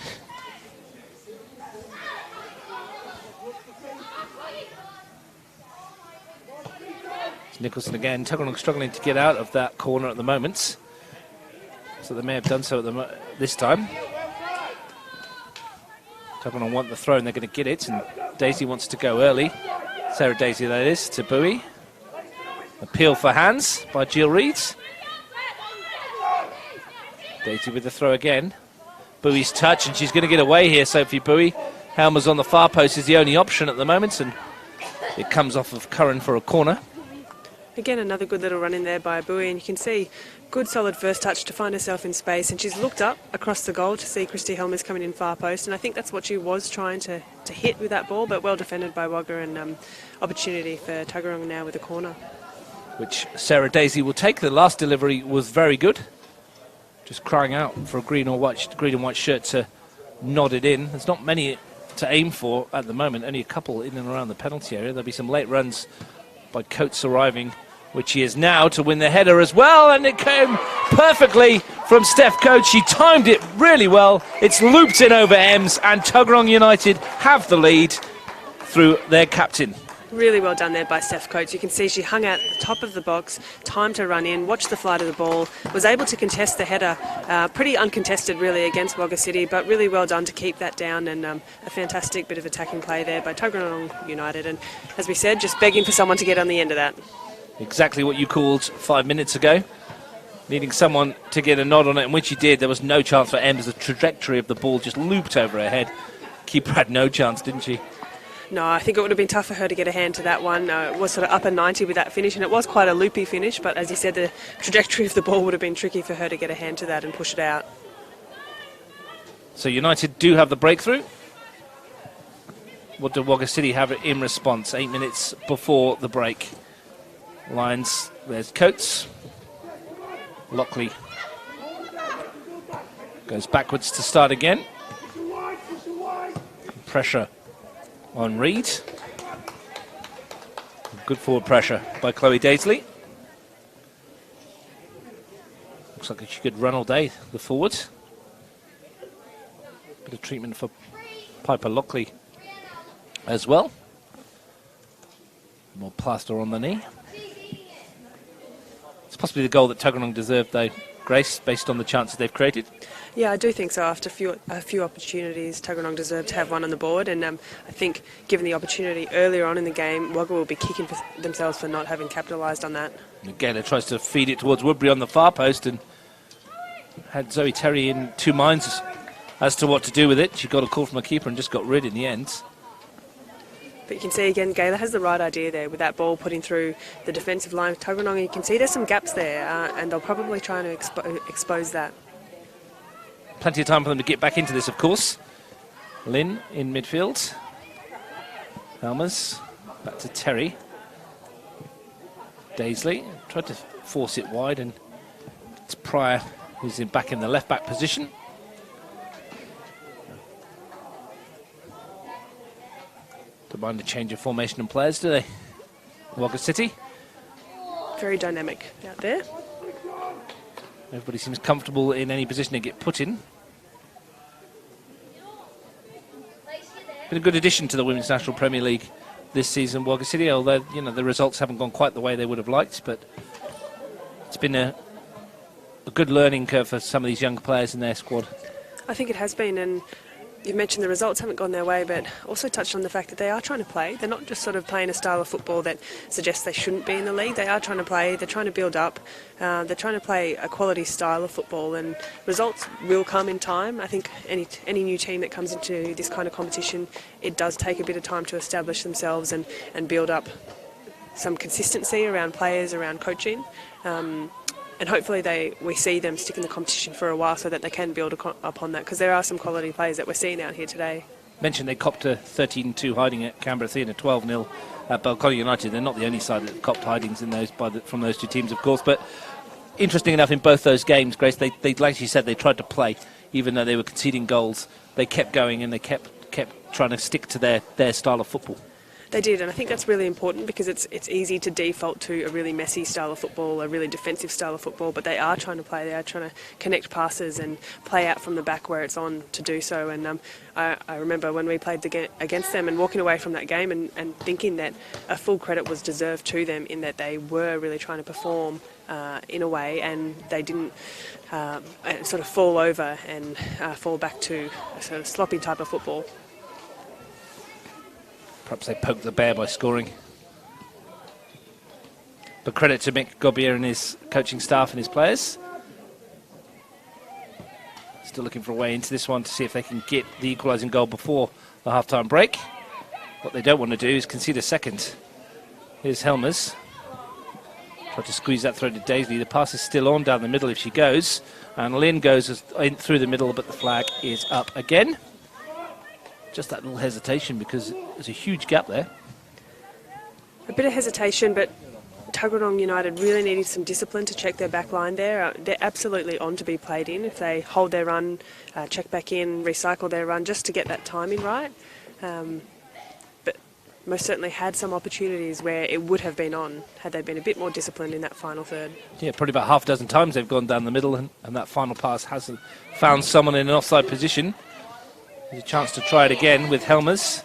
It's Nicholson again. Tuggeranong struggling to get out of that corner at the moment. So they may have done so at this time. Tuggeranong want the throw and they're going to get it, and Daisy wants to go early. Sarah Daisy, that is, to Bowie. Appeal for hands by Jill Reed. Daisy with the throw again. Bowie's touch, and she's going to get away here, Sophie Bowie. Helmer's on the far post is the only option at the moment, and it comes off of Curran for a corner. Again, another good little run in there by Bowie, and you can see good solid first touch to find herself in space, and she's looked up across the goal to see Christy Helmers coming in far post, and I think that's what she was trying to hit with that ball, but well defended by Wagga, and opportunity for Tuggeranong now with a corner. Which Sarah Daisy will take. The last delivery was very good. Just crying out for a green and white shirt to nod it in. There's not many to aim for at the moment, only a couple in and around the penalty area. There'll be some late runs by Coates arriving, which he is now, to win the header as well, and it came perfectly from Steph Coates. She timed it really well. It's looped in over Ems, and Tuggeranong United have the lead through their captain. Really well done there by Steph Coates. You can see she hung out at the top of the box, time to run in, watched the flight of the ball, was able to contest the header, pretty uncontested really against Wagga City, but really well done to keep that down, and a fantastic bit of attacking play there by Tuggeranong United, and as we said, just begging for someone to get on the end of that. Exactly what you called 5 minutes ago. Needing someone to get a nod on it, and when she did, there was no chance for Ems. The trajectory of the ball just looped over her head. Keeper had no chance, didn't she? No, I think it would have been tough for her to get a hand to that one. It was sort of upper 90 with that finish, and it was quite a loopy finish, but as you said, the trajectory of the ball would have been tricky for her to get a hand to that and push it out. So United do have the breakthrough. What do Wagga City have in response? 8 minutes before the break. Lyons, there's Coates. Lockley goes backwards to start again. Pressure on Reed. Good forward pressure by Chloe Daisley. Looks like she could run all day, the forwards. Bit of treatment for Piper Lockley as well. More plaster on the knee. It's possibly the goal that Tuggeranong deserved, though, Grace, based on the chances they've created. Yeah, I do think so. After a few opportunities, Tuggeranong deserved to have one on the board, and I think given the opportunity earlier on in the game, Wagga will be kicking for themselves for not having capitalised on that. And again, it tries to feed it towards Woodbury on the far post, and had Zoe Terry in two minds as to what to do with it. She got a call from a keeper and just got rid in the end. But you can see again, Gayla has the right idea there with that ball putting through the defensive line of Tuggeranong. You can see there's some gaps there, and they'll probably try to expose that. Plenty of time for them to get back into this, of course. Lynn in midfield. Helmers back to Terry. Daisley tried to force it wide, and it's Pryor who's back in the left back position. Don't mind a change of formation and players, do they? Wagga City. Very dynamic out there. Everybody seems comfortable in any position they get put in. Been a good addition to the Women's National Premier League this season, Wagga City, although the results haven't gone quite the way they would have liked, but it's been a good learning curve for some of these young players in their squad. I think it has been, and you've mentioned the results haven't gone their way, but also touched on the fact that they are trying to play. They're not just sort of playing a style of football that suggests they shouldn't be in the league. They are trying to play, they're trying to build up, they're trying to play a quality style of football, and results will come in time. I think any new team that comes into this kind of competition, it does take a bit of time to establish themselves and build up some consistency around players, around coaching. And hopefully we see them stick in the competition for a while so that they can build upon that, because there are some quality players that we're seeing out here today. Mentioned they copped a 13-2 hiding at Canberra Theatre, 12-0 at Balcony United. They're not the only side that copped hidings in those from those two teams, of course. But interesting enough, in both those games, Grace, they like you said, they tried to play, even though they were conceding goals. They kept going and they kept trying to stick to their style of football. They did, and I think that's really important, because it's easy to default to a really messy style of football, a really defensive style of football, but they are trying to play, they are trying to connect passes and play out from the back where it's on to do so. And I remember when we played against them and walking away from that game and thinking that a full credit was deserved to them, in that they were really trying to perform in a way, and they didn't sort of fall over and fall back to a sort of sloppy type of football. Perhaps they poked the bear by scoring. But credit to Mick Gobier and his coaching staff and his players. Still looking for a way into this one to see if they can get the equalising goal before the half-time break. What they don't want to do is concede a second. Here's Helmers. Try to squeeze that through to Daisley. The pass is still on down the middle if she goes. And Lynn goes in through the middle, but the flag is up again. Just that little hesitation, because there's a huge gap there. A bit of hesitation, but Tuggeranong United really needed some discipline to check their back line there. They're absolutely on to be played in if they hold their run, check back in, recycle their run, just to get that timing right. But most certainly had some opportunities where it would have been on had they been a bit more disciplined in that final third. Yeah, probably about half a dozen times they've gone down the middle, and that final pass hasn't found someone in an offside position. There's a chance to try it again with Helmers.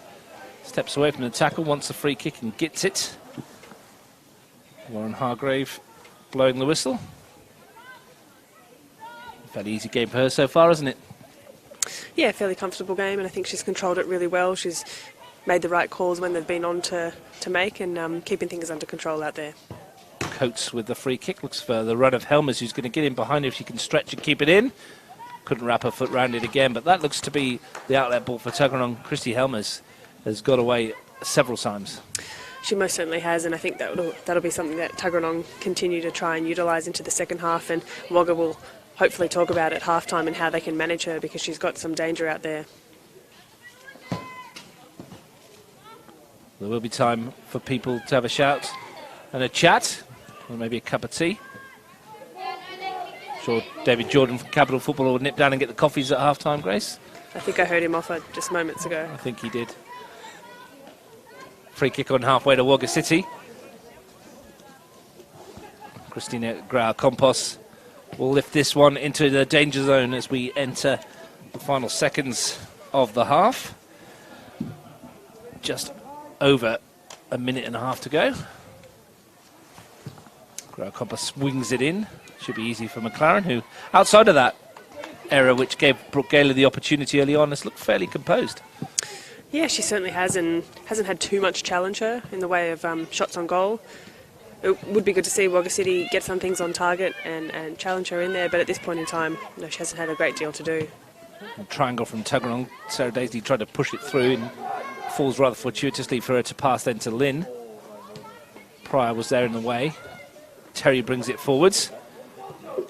Steps away from the tackle, wants a free kick and gets it. Lauren Hargrave blowing the whistle. Fairly easy game for her so far, isn't it? Yeah, fairly comfortable game, and I think she's controlled it really well. She's made the right calls when they've been on to make, and keeping things under control out there. Coates with the free kick, looks for the run of Helmers, who's going to get in behind her if she can stretch and keep it in. Couldn't wrap her foot round it again, but that looks to be the outlet ball for Tuggeranong. Christy Helmers has got away several times. She most certainly has, and I think that'll be something that Tuggeranong continue to try and utilise into the second half, and Wagga will hopefully talk about at half-time and how they can manage her, because she's got some danger out there. There will be time for people to have a shout and a chat, or maybe a cup of tea. Sure, David Jordan from Capital Football will nip down and get the coffees at half-time, Grace. I think I heard him offer just moments ago. I think he did. Free kick on halfway to Wagga City. Christina Grau-Compos will lift this one into the danger zone as we enter the final seconds of the half. Just over a minute and a half to go. Grau-Compos swings it in. Should be easy for McLaren, who, outside of that error which gave Brooke Gaylor the opportunity early on, has looked fairly composed. Yeah, she certainly has, and hasn't had too much challenge her in the way of shots on goal. It would be good to see Wagga City get some things on target and challenge her in there, but at this point in time, no, she hasn't had a great deal to do. A triangle from Tuggeranong. Sarah Daisley tried to push it through and falls rather fortuitously for her to pass then to Lynn. Pryor was there in the way. Terry brings it forwards.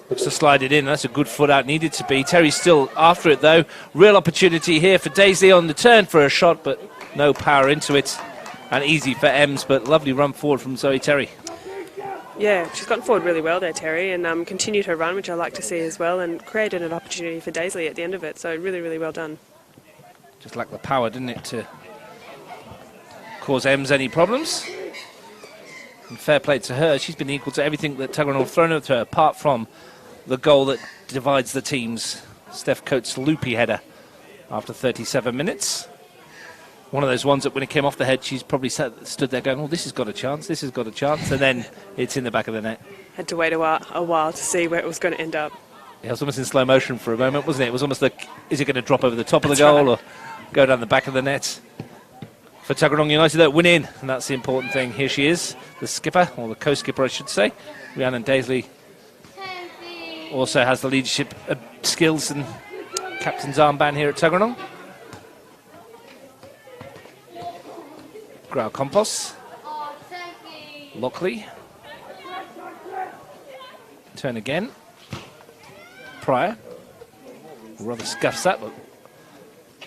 Looks to slide it in. That's a good foot out, needed to be. Terry's still after it though. Real opportunity here for Daisley on the turn for a shot, but no power into it. And easy for Ems, but lovely run forward from Zoe Terry. Yeah, she's gotten forward really well there, Terry, and continued her run, which I like to see as well, and created an opportunity for Daisley at the end of it. So really, really well done. Just lacked the power, didn't it, to cause Ems any problems? And fair play to her. She's been equal to everything that Tuggeranong have thrown at her, apart from the goal that divides the teams. Steph Coates' loopy header after 37 minutes. One of those ones that when it came off the head, she's probably stood there going, oh, this has got a chance, this has got a chance, and then it's in the back of the net. Had to wait a while to see where it was going to end up. It was almost in slow motion for a moment, wasn't it? It was almost like, is it going to drop over the top of the goal or go down the back of the net? For Tuggeranong United, that win in, and that's the important thing. Here she is, the skipper, or the co-skipper, I should say. Rhiannon Daisley also has the leadership skills and captain's armband here at Tuggeranong. Grau Compos. Lockley. Turn again. Pryor. Rather scuffs that, but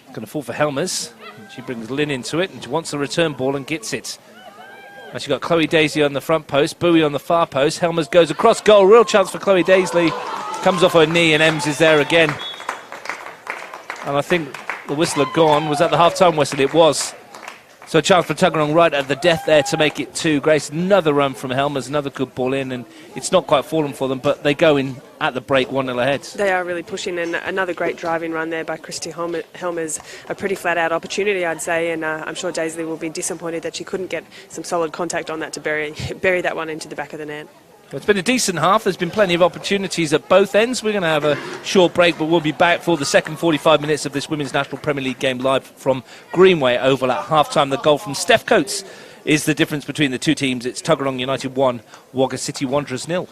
going to fall for Helmers. She brings Lynn into it, and she wants the return ball and gets it. And she got Chloe Daisley on the front post, Bowie on the far post. Helmers goes across goal. Real chance for Chloe Daisley. Comes off her knee, and Ems is there again. And I think the whistle had gone. Was that the half-time whistle? It was. So a chance for Tuggeranong right at the death there to make it 2. Grace, another run from Helmers, another good ball in, and it's not quite fallen for them, but they go in at the break 1-0 ahead. They are really pushing, and another great driving run there by Christy Helmers. A pretty flat-out opportunity, I'd say, and I'm sure Daisley will be disappointed that she couldn't get some solid contact on that to bury that one into the back of the net. It's been a decent half. There's been plenty of opportunities at both ends. We're going to have a short break, but we'll be back for the second 45 minutes of this Women's National Premier League game live from Greenway Oval at half-time. The goal from Steph Coates is the difference between the two teams. It's Tuggeranong United 1, Wagga City Wanderers 0.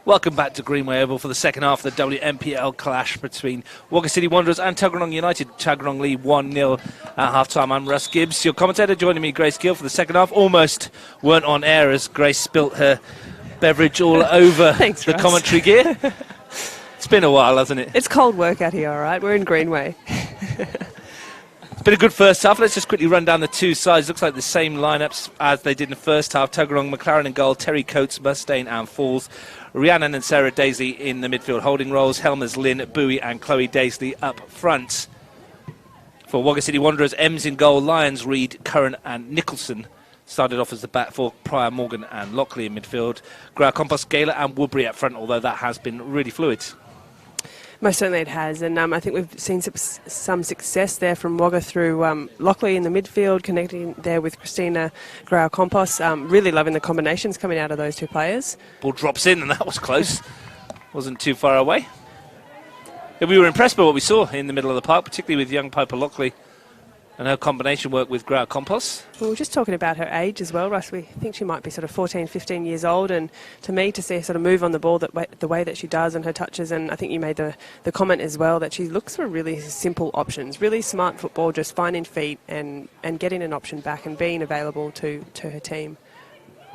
Welcome back to Greenway Oval for the second half of the WNPL clash between Wagga City Wanderers and Tuggeranong United. Tuggeranong lead 1-0 at half-time. I'm Russ Gibbs, your commentator. Joining me, Grace Gill, for the second half. Almost weren't on air as Grace spilt her beverage all over Thanks, the Russ. commentary gear. It's been a while, hasn't it? It's cold work out here, all right? We're in Greenway. It's been a good first half. Let's just quickly run down the two sides. Looks like the same lineups as they did in the first half. Tuggeranong, McLaren in goal, Terry Coates, Mustaine and Falls. Rhiannon and Sarah Daisley in the midfield holding roles. Helmers, Lynn, Bowie and Chloe Daisley up front. For Wagga City Wanderers, Ems in goal, Lyons, Reid, Curran and Nicholson started off as the back four. Pryor, Morgan and Lockley in midfield. Grau, Compost, Gala and Woodbury up front, although that has been really fluid. Most certainly it has, and I think we've seen some success there from Wagga through Lockley in the midfield, connecting there with Christina Grau-Compost. Really loving the combinations coming out of those two players. Ball drops in and that was close. Wasn't too far away. Yeah, we were impressed by what we saw in the middle of the park, particularly with young Piper Lockley and her combination work with Grau-Compost. Well, we're just talking about her age as well, Russ. We think she might be sort of 14, 15 years old, and to me, to see her sort of move on the ball the way that she does and her touches, and I think you made the comment as well that she looks for really simple options, really smart football, just finding feet and getting an option back and being available to her team.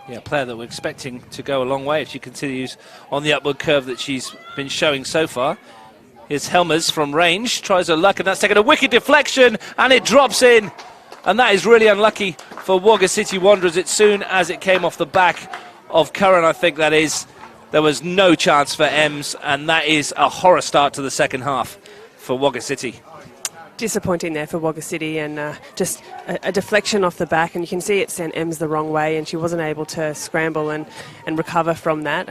Yeah, a player that we're expecting to go a long way if she continues on the upward curve that she's been showing so far. Here's Helmers from range, tries her luck, and that's taken a wicked deflection, and it drops in. And that is really unlucky for Wagga City Wanderers. As soon as it came off the back of Curran, I think that is, there was no chance for Ems, and that is a horror start to the second half for Wagga City. Disappointing there for Wagga City, and just a deflection off the back, and you can see it sent Ems the wrong way, and she wasn't able to scramble and recover from that.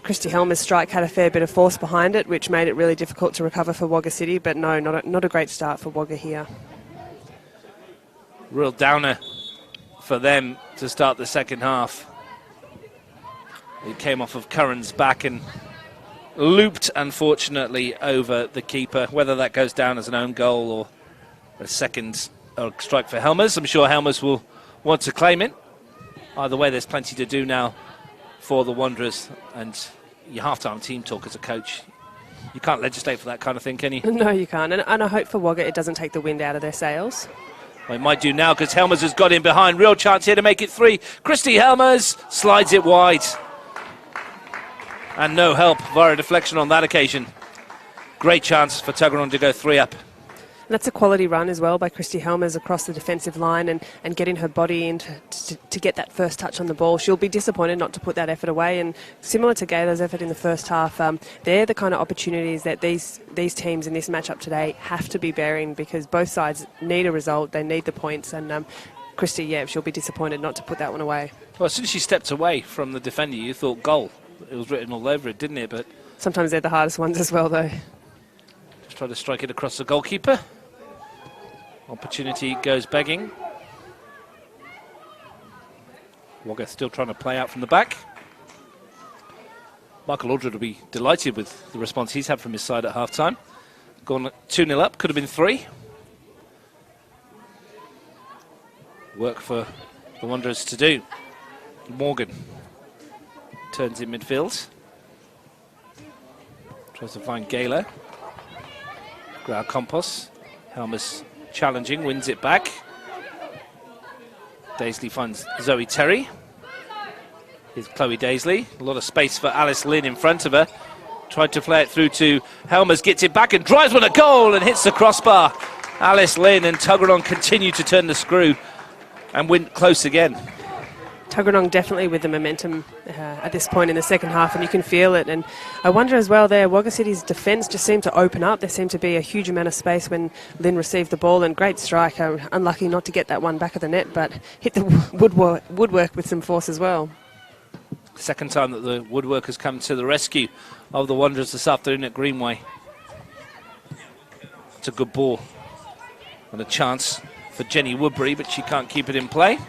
Christy Helmer's strike had a fair bit of force behind it, which made it really difficult to recover for Wagga City, but no, not a great start for Wagga here. Real downer for them to start the second half. It came off of Curran's back and looped, unfortunately, over the keeper. Whether that goes down as an own goal or a second strike for Helmers, I'm sure Helmers will want to claim it. Either way, there's plenty to do now for the Wanderers, and your half-time team talk as a coach, you can't legislate for that kind of thing, can you? No, you can't, and I hope for Wagga it doesn't take the wind out of their sails. Well, it might do now because Helmers has got in behind. Real chance here to make it 3. Christy Helmers slides it wide. And no help via a deflection on that occasion. Great chance for Tuggeranong to go 3 up. And that's a quality run as well by Christy Helmers across the defensive line and getting her body in to get that first touch on the ball. She'll be disappointed not to put that effort away. And similar to Gayla's effort in the first half, they're the kind of opportunities that these teams in this matchup today have to be bearing, because both sides need a result, they need the points. And Christy, yeah, she'll be disappointed not to put that one away. Well, as soon as she stepped away from the defender, you thought goal. It was written all over it, didn't it? But sometimes they're the hardest ones as well, though. Just try to strike it across the goalkeeper. Opportunity goes begging. Wagga still trying to play out from the back. Michael Aldred will be delighted with the response he's had from his side at half-time. Gone 2-0 up, could have been 3. Work for the Wanderers to do. Morgan turns in midfield. Tries to find Gala. Grau-Compost. Helmers challenging, wins it back. Daisley finds Zoe Terry. Here's Chloe Daisley. A lot of space for Alice Lynn in front of her. Tried to play it through to Helmers, gets it back and drives one a goal and hits the crossbar. Alice Lynn and Tuggeranong continue to turn the screw and win close again. Tuggeranong definitely with the momentum at this point in the second half, and you can feel it. And I wonder as well there, Wagga City's defence just seemed to open up. There seemed to be a huge amount of space when Lynn received the ball, and great strike. Unlucky not to get that one back of the net, but hit the woodwork with some force as well. Second time that the woodwork has come to the rescue of the Wanderers this afternoon at Greenway. It's a good ball and a chance for Jenny Woodbury, but she can't keep it in play.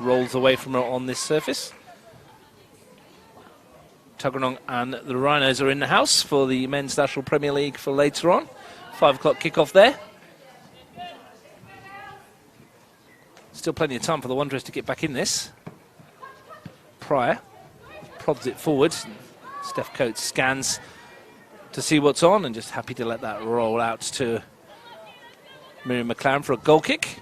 Rolls away from her on this surface. Tuggeranong and the Rhinos are in the house for the Men's National Premier League for later on. 5 o'clock kickoff there. Still plenty of time for the Wanderers to get back in this. Pryor prods it forward. Steph Coates scans to see what's on and just happy to let that roll out to Miriam McLaren for a goal kick.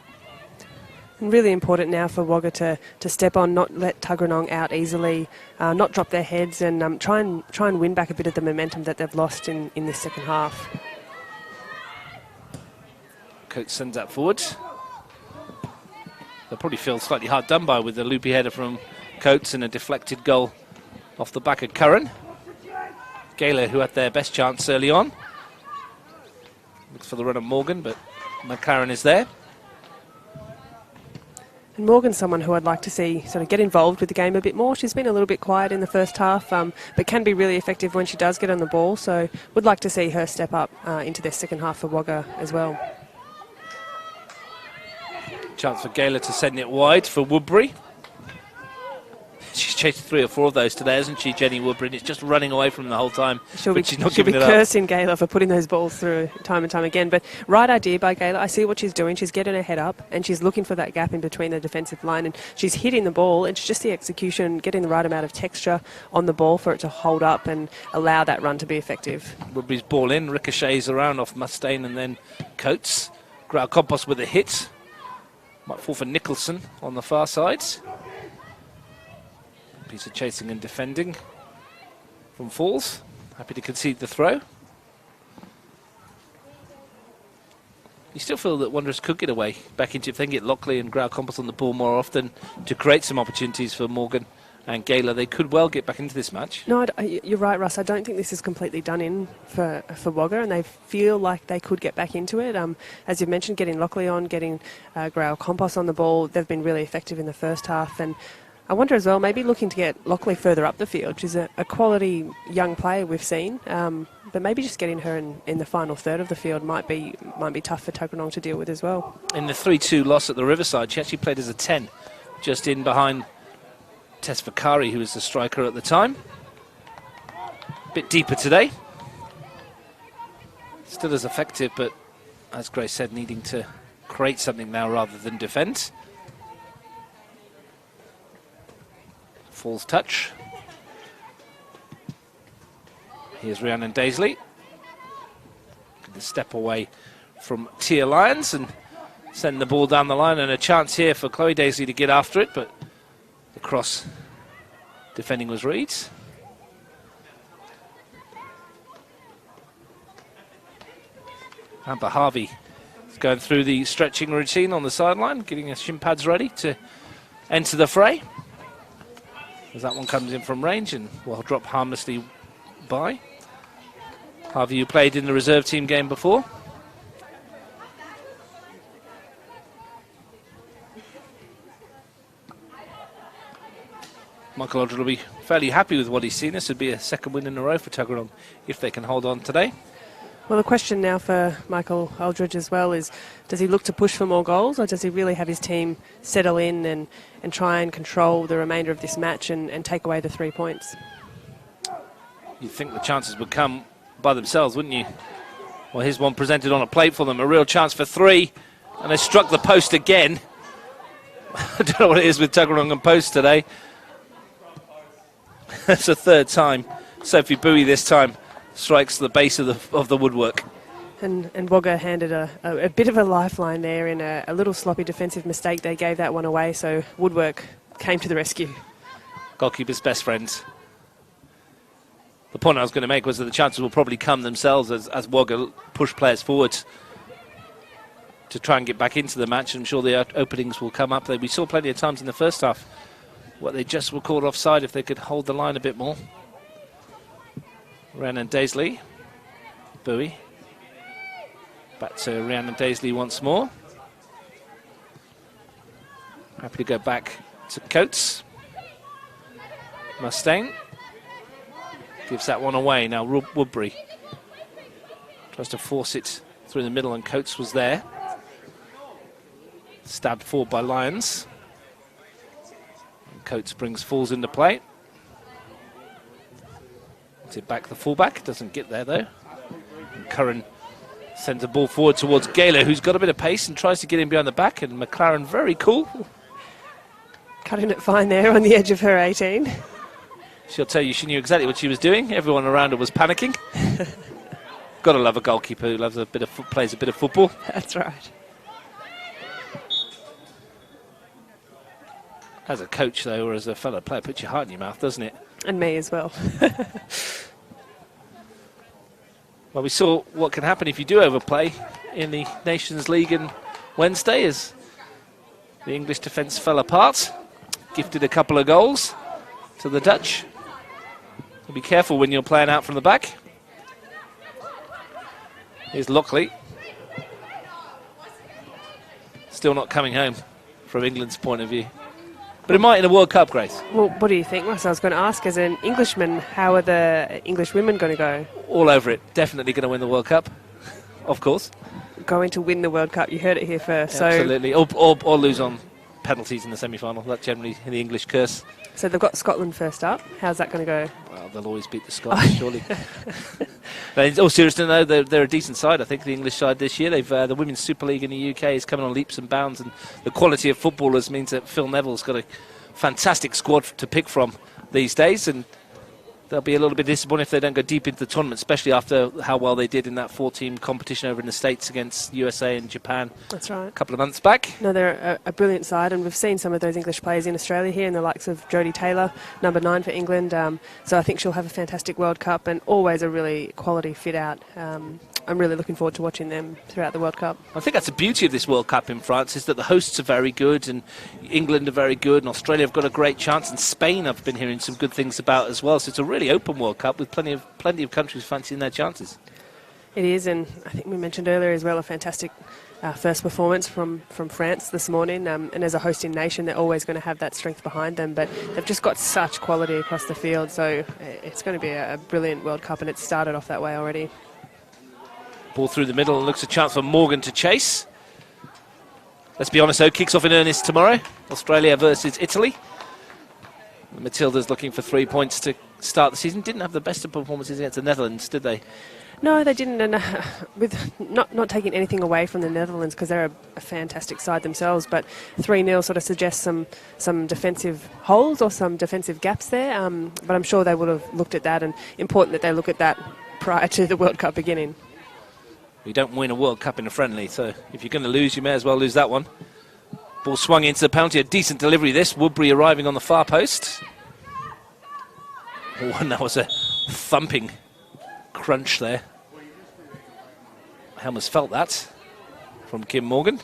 And really important now for Wagga to step on, not let Tuggeranong out easily, not drop their heads, and try and win back a bit of the momentum that they've lost in this second half. Coates sends that forward. They'll probably feel slightly hard done by with the loopy header from Coates and a deflected goal off the back of Curran. Gaylor, who had their best chance early on. Looks for the run of Morgan, but McLaren is there. And Morgan's someone who I'd like to see sort of get involved with the game a bit more. She's been a little bit quiet in the first half, but can be really effective when she does get on the ball. So would like to see her step up into their second half for Wagga as well. Chance for Gaylor to send it wide for Woodbury. She's chased 3 or 4 of those today, hasn't she, Jenny Woodbury? And it's just running away from them the whole time. She'll be cursing Gaylor for putting those balls through time and time again. But right idea by Gaylor. I see what she's doing. She's getting her head up and she's looking for that gap in between the defensive line. And she's hitting the ball. It's just the execution, getting the right amount of texture on the ball for it to hold up and allow that run to be effective. Woodbury's ball in, ricochets around off Mustaine and then Coates. Grau Compost with a hit. Might fall for Nicholson on the far side. Piece of chasing and defending from Falls. Happy to concede the throw. You still feel that Wanderers could get away back into, if they can get Lockley and Grau Compost on the ball more often to create some opportunities for Morgan and Gaylor, they could well get back into this match. No, you're right, Russ. I don't think this is completely done in for Wagga, and they feel like they could get back into it. As you've mentioned, getting Lockley on, getting Grau Compost on the ball, they've been really effective in the first half. And I wonder as well, maybe looking to get Lockley further up the field. She's a quality young player we've seen, but maybe just getting her in the final third of the field might be tough for Tuggeranong to deal with as well. In the 3-2 loss at the Riverside, she actually played as a 10, just in behind Tess Vakari, who was the striker at the time. A bit deeper today. Still as effective, but as Grace said, needing to create something now rather than defend. Falls touch. Here's Rhiannon Daisley. Going to step away from Tia Lyons and send the ball down the line, and a chance here for Chloe Daisley to get after it, but the cross defending was Reed's. Amber Harvey is going through the stretching routine on the sideline, getting her shin pads ready to enter the fray. As that one comes in from range and will drop harmlessly by. Harvey, who played in the reserve team game before. Michael Aldridge will be fairly happy with what he's seen. This would be a second win in a row for Tuggeranong if they can hold on today. Well, the question now for Michael Aldridge as well is, does he look to push for more goals, or does he really have his team settle in and try and control the remainder of this match and take away the 3 points? You'd think the chances would come by themselves, wouldn't you? Well, here's one presented on a plate for them, a real chance for 3, and they struck the post again. I don't know what it is with Tuggeranong and post today. That's the third time. Sophie Bowie this time strikes the base of the woodwork. And Wagga handed a bit of a lifeline there in a little sloppy defensive mistake. They gave that one away, so woodwork came to the rescue. Goalkeeper's best friends. The point I was going to make was that the chances will probably come themselves as Wagga push players forward to try and get back into the match. I'm sure the openings will come up. We saw plenty of times in the first half what they just were called offside if they could hold the line a bit more. Rhiannon Daisley. Bowie. Back to Rhiannon Daisley once more. Happy to go back to Coates. Mustaine. Gives that one away. Now Woodbury tries to force it through the middle, and Coates was there. Stabbed forward by Lyons. And Coates brings Falls into play. Puts it back the fullback. Doesn't get there though. And Curran sends a ball forward towards Gaylor, who's got a bit of pace and tries to get in behind the back. And McLaren, very cool. Cutting it fine there on the edge of her 18. She'll tell you she knew exactly what she was doing. Everyone around her was panicking. Got to love a goalkeeper who loves plays a bit of football. That's right. As a coach, though, or as a fellow player, puts your heart in your mouth, doesn't it? And me as well. Well, we saw what can happen if you do overplay in the Nations League on Wednesday as the English defence fell apart. Gifted a couple of goals to the Dutch. So be careful when you're playing out from the back. Here's Lockley. Still not coming home from England's point of view. But it might in a World Cup, Grace. Well, what do you think, Ross? I was going to ask, as an Englishman, how are the English women going to go? All over it. Definitely going to win the World Cup, of course. Going to win the World Cup. You heard it here first. Absolutely. Or lose on penalties in the semi-final. That's generally the English curse. So they've got Scotland first up. How's that going to go? Well, they'll always beat the Scots, surely. In all seriousness, though, they're a decent side, I think, the English side this year. The Women's Super League in the UK is coming on leaps and bounds, and the quality of footballers means that Phil Neville's got a fantastic squad to pick from these days, and they'll be a little bit disappointed if they don't go deep into the tournament, especially after how well they did in that 4-team competition over in the States against USA and Japan. That's right. A couple of months back. No, they're a brilliant side, and we've seen some of those English players in Australia here, in the likes of Jodie Taylor, number 9 for England. So I think she'll have a fantastic World Cup, and always a really quality fit out. I'm really looking forward to watching them throughout the World Cup. I think that's the beauty of this World Cup in France, is that the hosts are very good, and England are very good, and Australia have got a great chance, and Spain I've been hearing some good things about as well. So it's a really open World Cup with plenty of countries fancying their chances. It is, and I think we mentioned earlier as well, a fantastic first performance from France this morning. And as a hosting nation, they're always going to have that strength behind them, but they've just got such quality across the field. So it's going to be a brilliant World Cup, and it's started off that way already. Ball through the middle, and looks a chance for Morgan to chase. Let's be honest though, kicks off in earnest tomorrow. Australia versus Italy. The Matildas looking for 3 points to start the season. Didn't have the best of performances against the Netherlands, did they? No, they didn't, and with not taking anything away from the Netherlands, because they're a fantastic side themselves, but 3-0 sort of suggests some defensive holes or some defensive gaps there, but I'm sure they would have looked at that, and important that they look at that prior to the World Cup beginning. You don't win a World Cup in a friendly, so if you're going to lose, you may as well lose that one. Ball swung into the penalty, a decent delivery this. Woodbury arriving on the far post. Oh, and that was a thumping crunch there. Helmers felt that from Kim Morgan.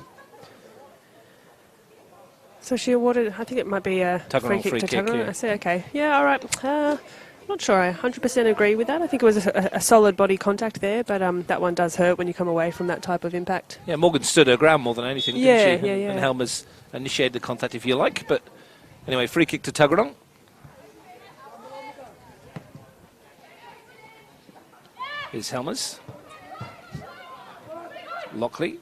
So she awarded, I think it might be a free kick to Tuggeranong. Yeah. I say, okay, yeah, all right. Not sure I 100% agree with that. I think it was a solid body contact there, but that one does hurt when you come away from that type of impact. Yeah, Morgan stood her ground more than anything, didn't she? Yeah. And Helmers initiated the contact, if you like. But anyway, free kick to Tuggeranong. Here's Helmers. Lockley.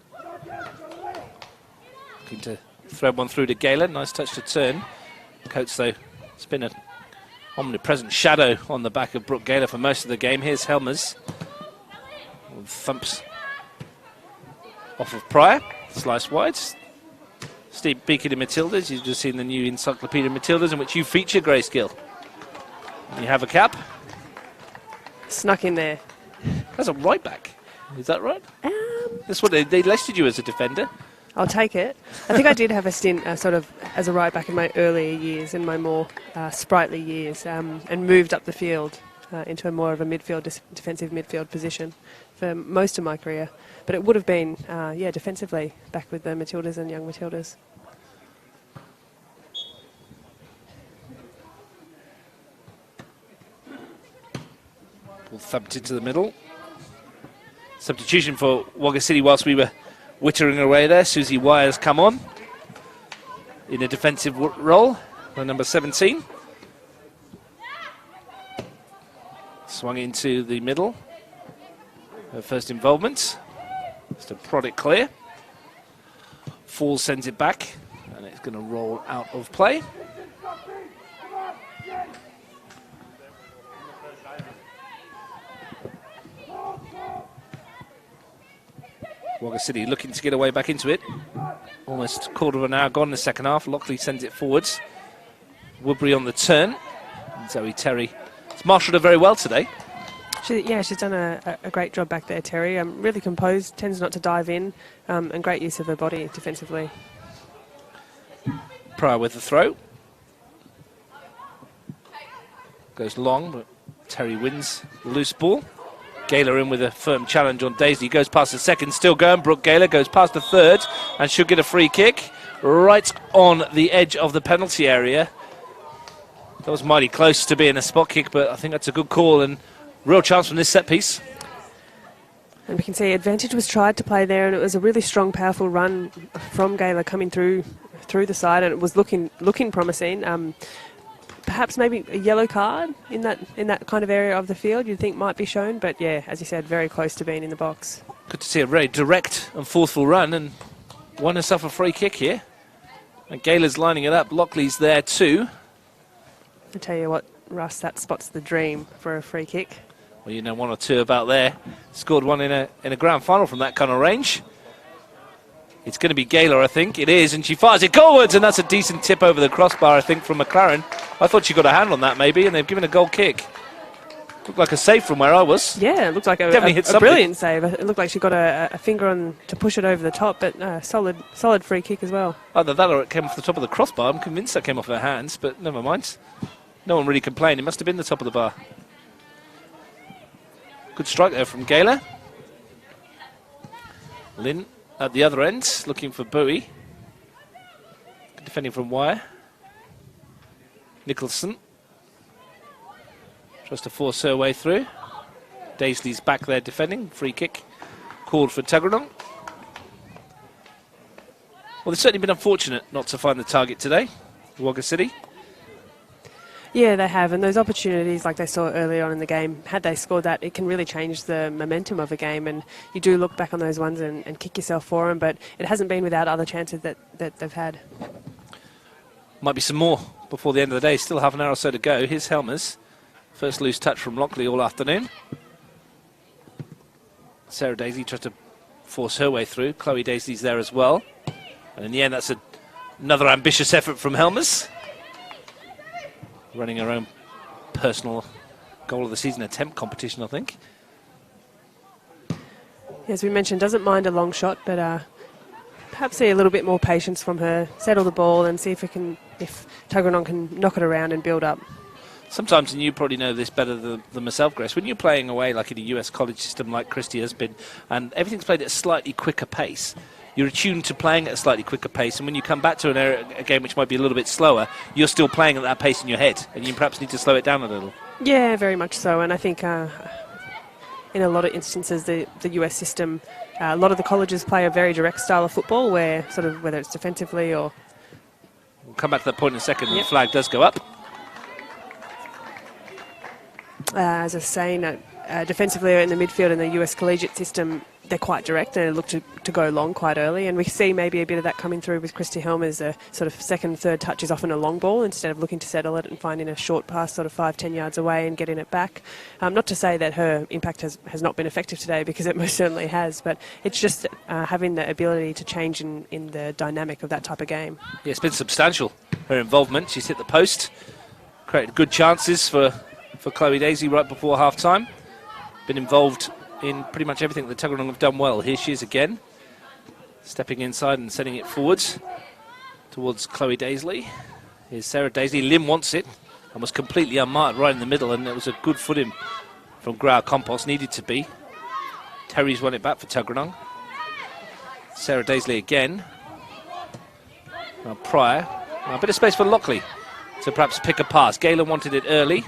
Looking to thread one through to Galen. Nice touch to turn. Coates, though, it's been an omnipresent shadow on the back of Brooke Gaylor for most of the game. Here's Helmers. Thumps off of Pryor. Slice wide. Steve Beacon in Matildas. You've just seen the new Encyclopedia of Matildas in which you feature, Grayscale. You have a cap. Snuck in there. That's a right back. Is that right? That's what they listed you as a defender. I'll take it. I think I did have a stint sort of as a right back in my earlier years, in my more sprightly years, and moved up the field into a more of a defensive midfield position for most of my career. But it would have been, defensively back with the Matildas and young Matildas. Ball thumped into the middle. Substitution for Wagga City whilst we were wittering away there. Susie Wires come on in a defensive role by number 17. Swung into the middle. Her first involvement. Just to prod it clear. Fall sends it back, and it's going to roll out of play. Wagga City looking to get away back into it. Almost a quarter of an hour gone in the second half. Lockley sends it forwards. Woodbury on the turn. Zoe Terry has marshalled her very well today. She's done a great job back there, Terry. Really composed, tends not to dive in, and great use of her body defensively. Pryor with the throw. Goes long, but Terry wins the loose ball. Gaylor in with a firm challenge on Daisley. Goes past the second, still going. Brooke Gaylor goes past the third and should get a free kick right on the edge of the penalty area. That was mighty close to being a spot kick, but I think that's a good call and real chance from this set piece. And we can see advantage was tried to play there, and it was a really strong, powerful run from Gaylor coming through the side, and it was looking promising. Perhaps maybe a yellow card in that kind of area of the field you'd think might be shown, but yeah, as you said, very close to being in the box. Good to see a very direct and forceful run, and won herself a free kick here. And Gaylor's lining it up. Lockley's there too. I tell you what, Russ, that spot's the dream for a free kick. Well, you know one or two about there. Scored one in a grand final from that kind of range. It's going to be Gaylor, I think. It is, and she fires it goalwards, and that's a decent tip over the crossbar, I think, from McLaren. I thought she got a hand on that, maybe, and they've given a goal kick. Looked like a save from where I was. Yeah, it looked like a brilliant save. It looked like she got a finger on to push it over the top, but solid free kick as well. Either that or it came off the top of the crossbar. I'm convinced that came off her hands, but never mind. No one really complained. It must have been the top of the bar. Good strike there from Gaylor. Lynn at the other end, looking for Bowie. Defending from wire. Nicholson tries to force her way through. Daisley's back there defending. Free kick called for Tuggeranong. Well, they've certainly been unfortunate not to find the target today, Wagga City. Yeah, they have, and those opportunities, like they saw early on in the game, had they scored that, it can really change the momentum of a game, and you do look back on those ones and kick yourself for them, but it hasn't been without other chances that they've had. Might be some more before the end of the day. Still half an hour or so to go. Here's Helmers. First loose touch from Lockley all afternoon. Sarah Daisley tries to force her way through. Chloe Daisley's there as well. And in the end, that's another ambitious effort from Helmers. Running her own personal goal of the season attempt competition, I think. As we mentioned, doesn't mind a long shot, but perhaps see a little bit more patience from her. Settle the ball and see if Tuggeranong can knock it around and build up. Sometimes, and you probably know this better than myself, Grace, when you're playing away like in a US college system like Christie has been, and everything's played at a slightly quicker pace, you're attuned to playing at a slightly quicker pace, and when you come back to a game which might be a little bit slower, you're still playing at that pace in your head, and you perhaps need to slow it down a little. Yeah, very much so, and I think in a lot of instances the US system, a lot of the colleges play a very direct style of football where sort of whether it's defensively or... We'll come back to that point in a second. Yep. The flag does go up. As I was saying, defensively in the midfield in the US collegiate system, they're quite direct and they look to go long quite early, and we see maybe a bit of that coming through with Christy Helmers. A sort of second, third touch is often a long ball instead of looking to settle it and finding a short pass sort of 5-10 yards away and getting it back. Not to say that her impact has not been effective today, because it most certainly has, but it's just having the ability to change in the dynamic of that type of game. Yeah, it's been substantial, her involvement. She's hit the post, created good chances for Chloe Daisley right before half-time. Been involved in pretty much everything that Tuggeranong have done well. Here she is again, stepping inside and sending it forwards towards Chloe Daisley. Here's Sarah Daisley. Lim wants it and was completely unmarked right in the middle, and it was a good footing from Grau Compost, needed to be. Terry's won it back for Tuggeranong. Sarah Daisley again. Now Pryor. Now a bit of space for Lockley to perhaps pick a pass. Gaylor wanted it early.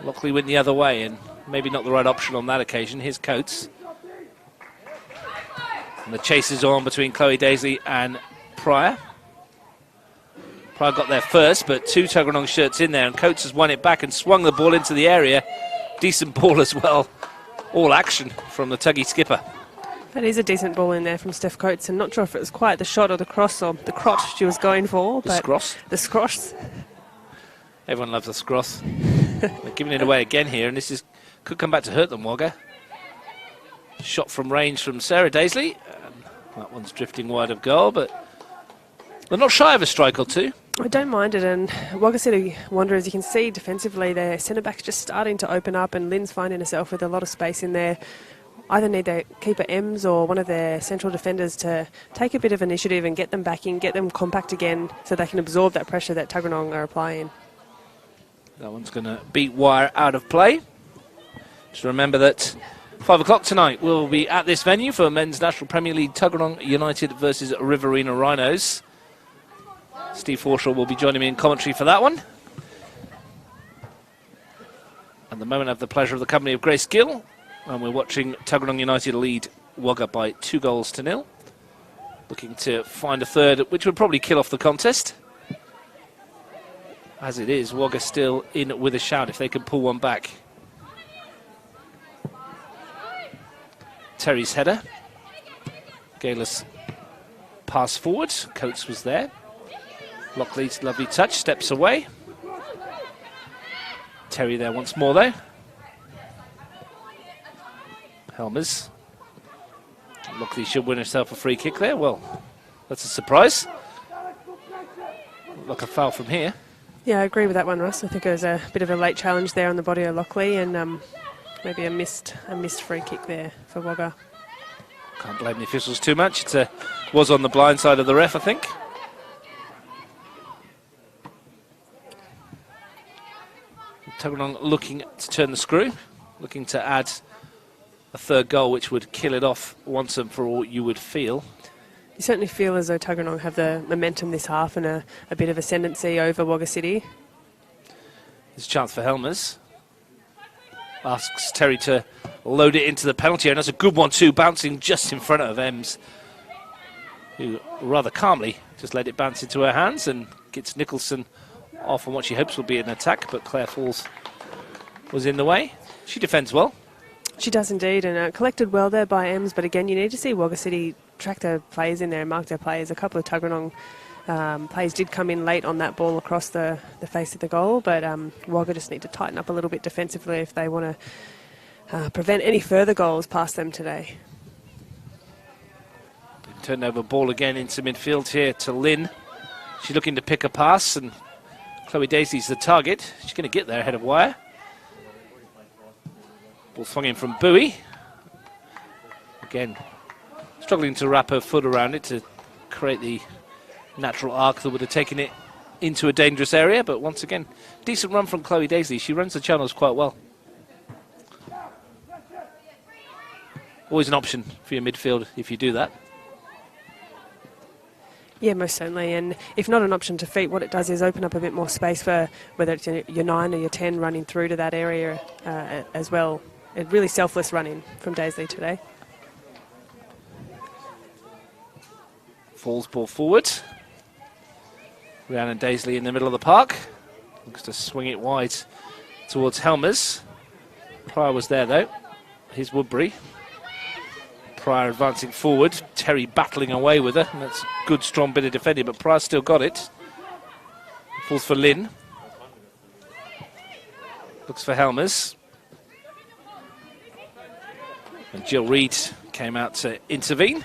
Lockley went the other way, and maybe not the right option on that occasion. Here's Coates. And the chase is on between Chloe Daisley and Pryor. Pryor got there first, but two Tuggeranong shirts in there, and Coates has won it back and swung the ball into the area. Decent ball as well. All action from the Tuggy skipper. That is a decent ball in there from Steph Coates, and not sure if it was quite the shot or the cross or the crotch she was going for. The scross. The scross. Everyone loves a scross. They're giving it away again here, and this could come back to hurt them, Wagga. Shot from range from Sarah Daisley. That one's drifting wide of goal, but they're not shy of a strike or two. I don't mind it, and Wagga City Wanderers, you can see defensively their centre-back's just starting to open up, and Lynn's finding herself with a lot of space in there. Either need their keeper Ems or one of their central defenders to take a bit of initiative and get them back in, get them compact again so they can absorb that pressure that Tuggeranong are applying. That one's going to beat wire out of play. Just remember that 5 o'clock tonight we'll be at this venue for Men's National Premier League Tuggeranong United versus Riverina Rhinos. Steve Forshaw will be joining me in commentary for that one. At the moment I have the pleasure of the company of Grace Gill, and we're watching Tuggeranong United lead Wagga by 2-0. Looking to find a third, which would probably kill off the contest. As it is, Wagga still in with a shout if they can pull one back. Terry's header. Gayless pass forward. Coates was there. Lockley's lovely touch, steps away. Terry there once more though. Helmers. Lockley should win herself a free kick there. Well, that's a surprise. Looked like a foul from here. Yeah, I agree with that one, Ross. I think it was a bit of a late challenge there on the body of Lockley, and maybe a missed free kick there for Wagga. Can't blame the officials too much. It was on the blind side of the ref, I think. Tuggeranong looking to turn the screw, looking to add a third goal, which would kill it off once and for all, you would feel. You certainly feel as though Tuggeranong have the momentum this half and a bit of ascendancy over Wagga City. There's a chance for Helmers. Asks Terry to load it into the penalty area, and that's a good one too, bouncing just in front of Ems, who rather calmly just let it bounce into her hands and gets Nicholson off on what she hopes will be an attack, but Claire Falls was in the way. She defends well. She does indeed, and collected well there by Ems, but again, you need to see Wagga City track their players in there and mark their players. A couple of Tuggeranong players did come in late on that ball across the face of the goal, but Wagga just need to tighten up a little bit defensively if they want to prevent any further goals past them today. Turned over ball again into midfield here to Lynn. She's looking to pick a pass, and Chloe Daisley's the target. She's going to get there ahead of wire. Ball swung in from Bowie. Again, struggling to wrap her foot around it to create the natural arc that would have taken it into a dangerous area. But once again, decent run from Chloe Daisley. She runs the channels quite well. Always an option for your midfield if you do that. Yeah, most certainly, and if not an option to feet, what it does is open up a bit more space for whether it's your 9 or your 10 running through to that area as well. A really selfless running from Daisley today. Falls ball forward. Rhiannon Daisley in the middle of the park. Looks to swing it wide towards Helmers. Pryor was there though. Here's Woodbury. Pryor advancing forward. Terry battling away with her. And that's a good, strong bit of defending, but Pryor still got it. Falls for Lynn. Looks for Helmers. And Jill Reid came out to intervene.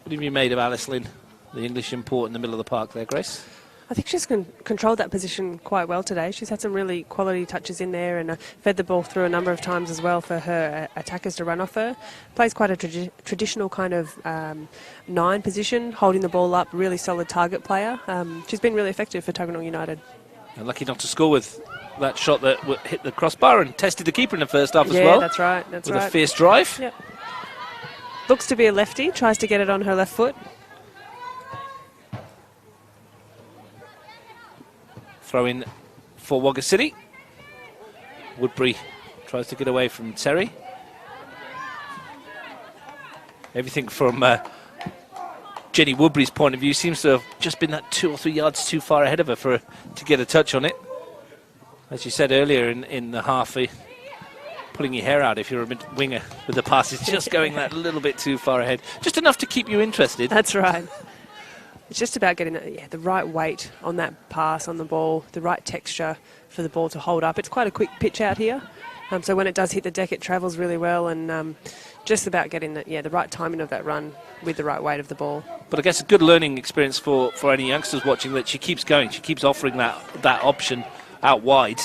What have you made of Alice Lynn, the English import in the middle of the park there, Grace? I think she's controlled that position quite well today. She's had some really quality touches in there and fed the ball through a number of times as well for her attackers to run off her. Plays quite a traditional kind of 9 position, holding the ball up, really solid target player. She's been really effective for Tuggeranong United. And lucky not to score with that shot that hit the crossbar and tested the keeper in the first half as well. Yeah, that's right. With a fierce drive. Yep. Looks to be a lefty, tries to get it on her left foot. Throw in for Wagga City. Woodbury tries to get away from Terry. Everything from Jenny Woodbury's point of view seems to have just been that 2 or 3 yards too far ahead of her to get a touch on it. As you said earlier in the half, pulling your hair out if you're a mid-winger with the pass is just going that little bit too far ahead. Just enough to keep you interested. That's right. It's just about getting the right weight on that pass on the ball, the right texture for the ball to hold up. It's quite a quick pitch out here, So when it does hit the deck, it travels really well, and just about getting the right timing of that run with the right weight of the ball. But I guess a good learning experience for any youngsters watching, that she keeps going, she keeps offering that option out wide,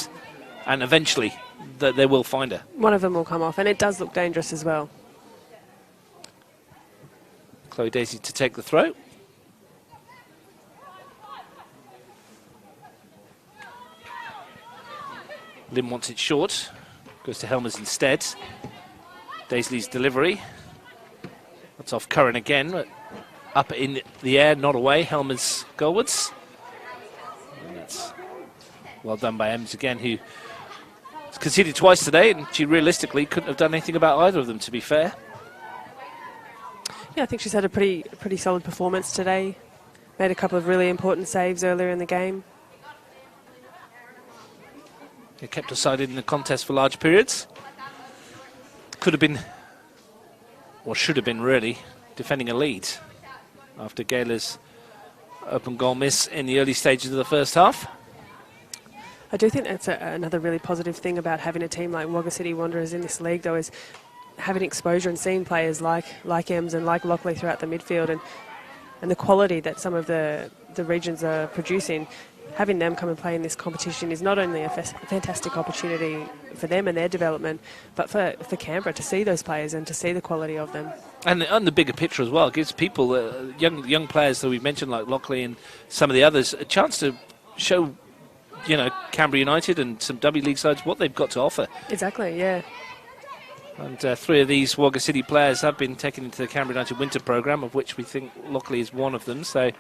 and eventually they will find her. One of them will come off, and it does look dangerous as well. Chloe Daisy to take the throw. Lim wants it short. Goes to Helmers instead. Daisley's delivery. That's off Curran again. But up in the air, not away. Helmers goalwards. And that's well done by Ems again, who has conceded twice today, and she realistically couldn't have done anything about either of them, to be fair. Yeah, I think she's had a pretty solid performance today. Made a couple of really important saves earlier in the game. They kept her side in the contest for large periods. Could have been, or should have been really, defending a lead after Gayla's open goal miss in the early stages of the first half. I do think that's another really positive thing about having a team like Wagga City Wanderers in this league, though, is having exposure and seeing players like Ems and like Lockley throughout the midfield, and the quality that some of the regions are producing. Having them come and play in this competition is not only a fantastic opportunity for them and their development, but for Canberra to see those players and to see the quality of them. And on the bigger picture as well, it gives people, young players that we've mentioned like Lockley and some of the others, a chance to show, Canberra United and some W League sides what they've got to offer. Exactly, yeah. And 3 of these Wagga City players have been taken into the Canberra United winter programme, of which we think Lockley is one of them. So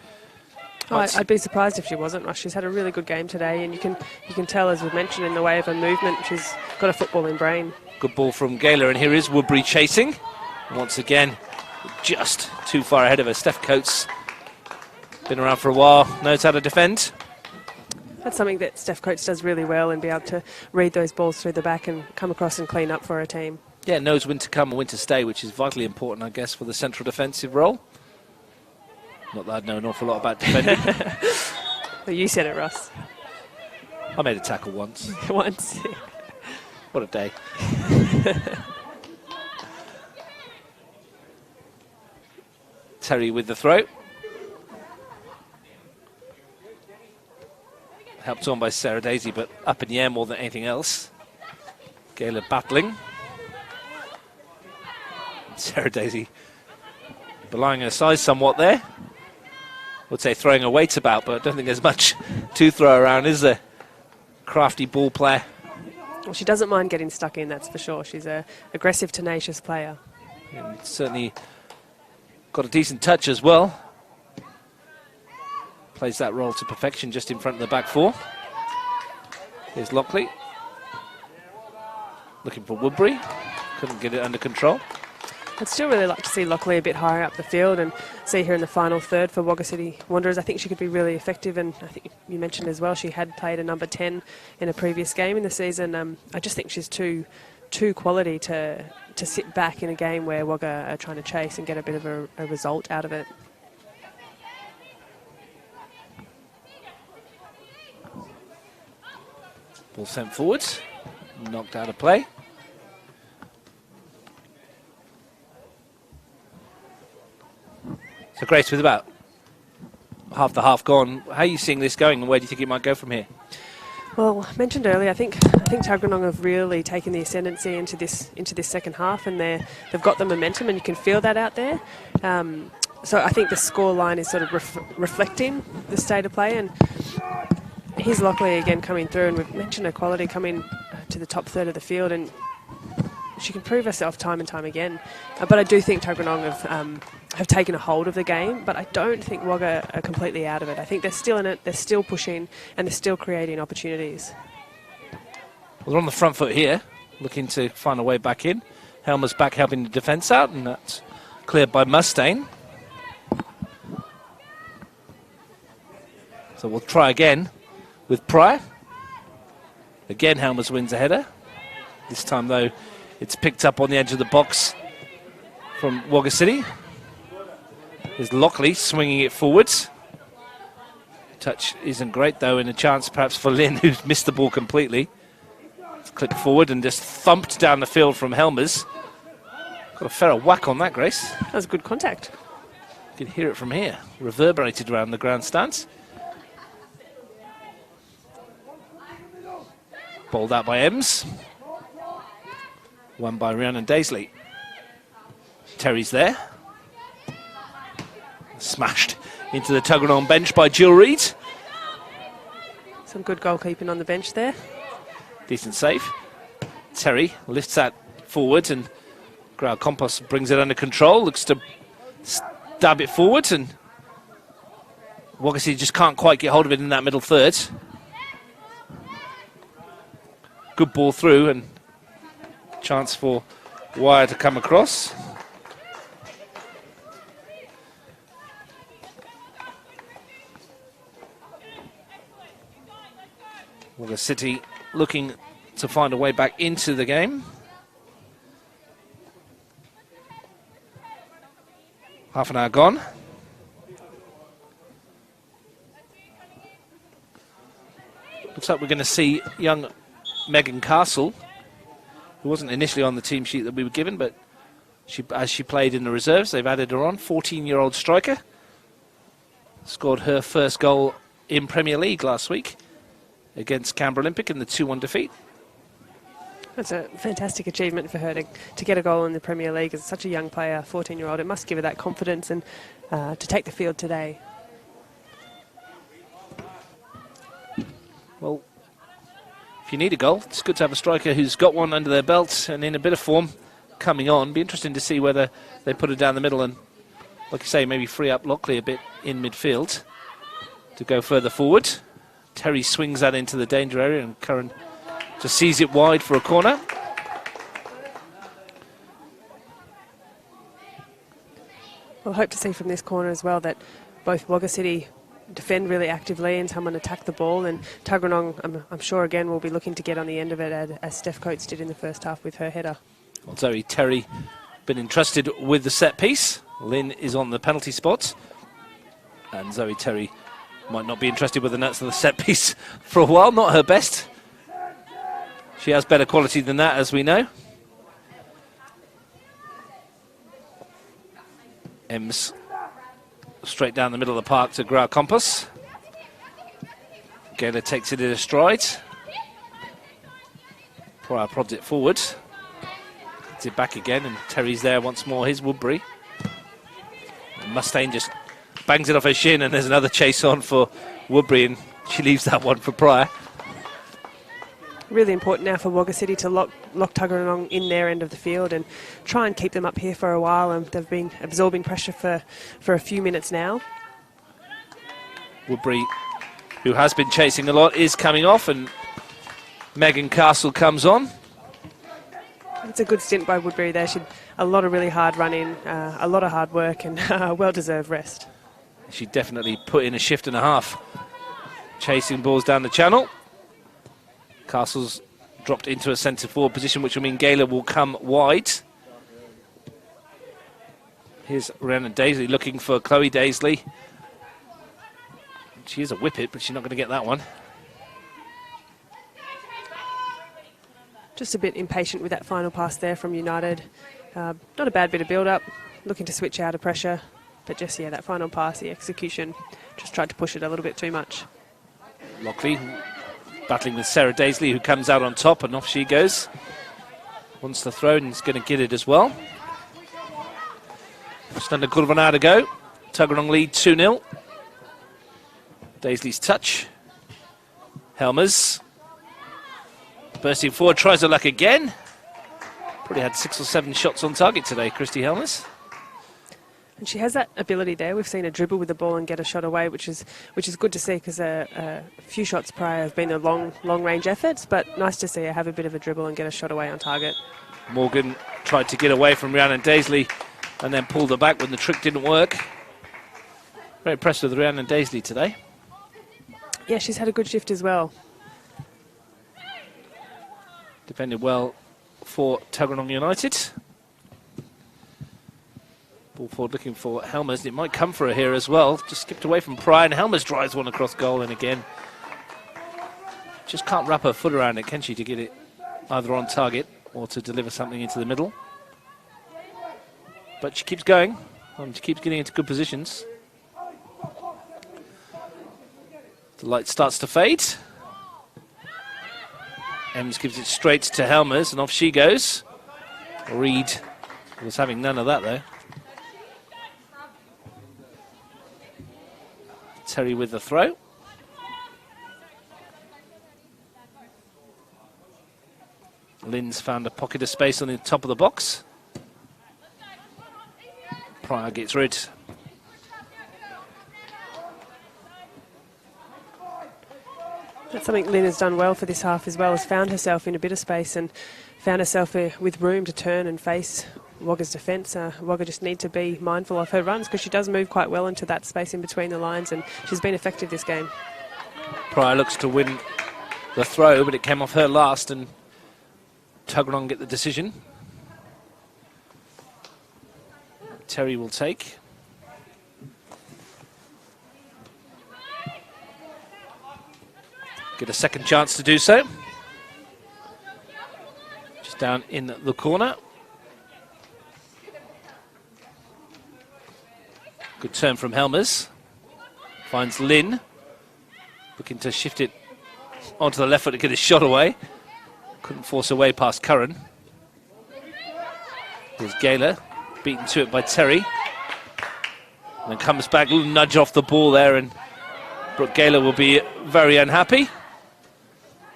I'd be surprised if she wasn't. She's had a really good game today, and you can tell, as we've mentioned, in the way of her movement, she's got a footballing brain. Good ball from Gayla, and here is Woodbury chasing. Once again, just too far ahead of her. Steph Coates, been around for a while, knows how to defend. That's something that Steph Coates does really well, and be able to read those balls through the back and come across and clean up for her team. Yeah, knows when to come and when to stay, which is vitally important, I guess, for the central defensive role. Not that I'd know an awful lot about defending. Well, you said it, Ross. I made a tackle once. Once. What a day. Terry with the throw. Helped on by Sarah Daisy, but up in the air more than anything else. Gayla battling. Sarah Daisy belying her size somewhat there. Would say throwing her weight about, but I don't think there's much to throw around, is there? Crafty ball player. Well, she doesn't mind getting stuck in, that's for sure. She's an aggressive, tenacious player. And certainly got a decent touch as well. Plays that role to perfection just in front of the back four. Here's Lockley. Looking for Woodbury. Couldn't get it under control. I'd still really like to see Lockley a bit higher up the field and see her in the final third for Wagga City Wanderers. I think she could be really effective, and I think you mentioned as well she had played a number 10 in a previous game in the season. I just think she's too quality to sit back in a game where Wagga are trying to chase and get a bit of a result out of it. Ball sent forwards, knocked out of play. So Grace, with about half the half gone, how are you seeing this going, and where do you think it might go from here? Well, I mentioned earlier, I think Tuggeranong have really taken the ascendancy into this second half, and they've got the momentum, and you can feel that out there. So I think the score line is sort of reflecting the state of play, and here's Lockley again coming through, and we've mentioned her quality coming to the top third of the field, and she can prove herself time and time again. But I do think Tuggeranong have taken a hold of the game, but I don't think Wagga are completely out of it. I think they're still in it, they're still pushing, and they're still creating opportunities. Well, they're on the front foot here, looking to find a way back in. Helmer's back helping the defence out, and that's cleared by Mustaine. So we'll try again with Pryor. Again, Helmers wins a header. This time, though, it's picked up on the edge of the box from Wagga City. There's Lockley swinging it forwards. Touch isn't great, though, and a chance perhaps for Lynn, who's missed the ball completely. Clipped forward and just thumped down the field from Helmers. Got a fair whack on that, Grace. That was good contact. You could hear it from here. Reverberated around the grandstands. Balled out by Ems. Won by Rhiannon Daisley. Terry's there. Smashed into the Tuggeranong bench by Jill Reid. Some good goalkeeping on the bench there. Decent save. Terry lifts that forward and Grau Compost brings it under control. Looks to stab it forward and Wagga City just can't quite get hold of it in that middle third. Good ball through and chance for Wire to come across. Wagga City looking to find a way back into the game. Half an hour gone. Looks like we're going to see young Megan Castle, who wasn't initially on the team sheet that we were given, but as she played in the reserves, they've added her on. 14-year-old striker. Scored her first goal in Premier League last week against Canberra Olympic in the 2-1 defeat. That's a fantastic achievement for her to get a goal in the Premier League as such a young player, 14-year-old. It must give her that confidence and to take the field today. Well, if you need a goal, it's good to have a striker who's got one under their belt and in a bit of form coming on. Be interesting to see whether they put it down the middle and, like you say, maybe free up Lockley a bit in midfield to go further forward. Terry swings that into the danger area and Curran just sees it wide for a corner. We'll hope to see from this corner as well that both Wagga City defend really actively and someone attack the ball, and Tuggeranong, I'm sure again will be looking to get on the end of it as Steph Coates did in the first half with her header. Well, Zoe Terry been entrusted with the set piece. Lynn is on the penalty spot and Zoe Terry might not be entrusted with the nuts of the set piece for a while. Not her best. She has better quality than that, as we know. Ems straight down the middle of the park to Grau Compass. Gaylor takes it in a stride. Pryor prods it forward. Gets it back again, and Terry's there once more. Here's Woodbury. And Mustaine just bangs it off her shin, and there's another chase on for Woodbury, and she leaves that one for Pryor. Really important now for Wagga City to lock Tuggeranong in their end of the field and try and keep them up here for a while, and they've been absorbing pressure for a few minutes now. Woodbury, who has been chasing a lot, is coming off, and Megan Castle comes on. It's a good stint by Woodbury there. A lot of really hard running, a lot of hard work, and well-deserved rest. She definitely put in a shift and a half. Chasing balls down the channel. Castle's dropped into a centre forward position, which will mean Gaylor will come wide. Here's Rhiannon Daisley looking for Chloe Daisley. She is a whippet, but she's not going to get that one. Just a bit impatient with that final pass there from United. Not a bad bit of build-up, looking to switch out of pressure. But just, yeah, that final pass, the execution, just tried to push it a little bit too much. Lockley battling with Sarah Daisley, who comes out on top, and off she goes. Wants the throw and is going to get it as well. Just under a quarter of an hour to go. Tuggeranong lead 2-0. Daisley's touch. Helmers bursting forward, tries her luck again. Probably had 6 or 7 shots on target today, Christy Helmers. And she has that ability there. We've seen her dribble with the ball and get a shot away, which is good to see, because a few shots prior have been a long range efforts, but nice to see her have a bit of a dribble and get a shot away on target. Morgan tried to get away from Rhiannon Daisley and then pulled her back when the trick didn't work. Very impressed with Rhiannon Daisley today. Yeah, she's had a good shift as well. Defended well for Tuggeranong United. Ball forward looking for Helmers. It might come for her here as well. Just skipped away from Pryor, and Helmers drives one across goal, and again just can't wrap her foot around it, can she, to get it either on target or to deliver something into the middle. But she keeps going, and she keeps getting into good positions. The light starts to fade. Ems gives it straight to Helmers, and off she goes. Reed was having none of that, though. Terry with the throw. Lynn's found a pocket of space on the top of the box. Pryor gets rid. That's something Lynn has done well for this half as well, has found herself in a bit of space and found herself with room to turn and face Wagga's defence. Wagga just need to be mindful of her runs because she does move quite well into that space in between the lines, and she's been effective this game. Pryor looks to win the throw, but it came off her last, and Tuggeranong get the decision. Terry will take. Get a second chance to do so. Just down in the corner. Good turn from Helmers. Finds Lynn. Looking to shift it onto the left foot to get his shot away. Couldn't force away past Curran. Here's Gaylor. Beaten to it by Terry. And then comes back, a little nudge off the ball there, and Brooke Gaylor will be very unhappy.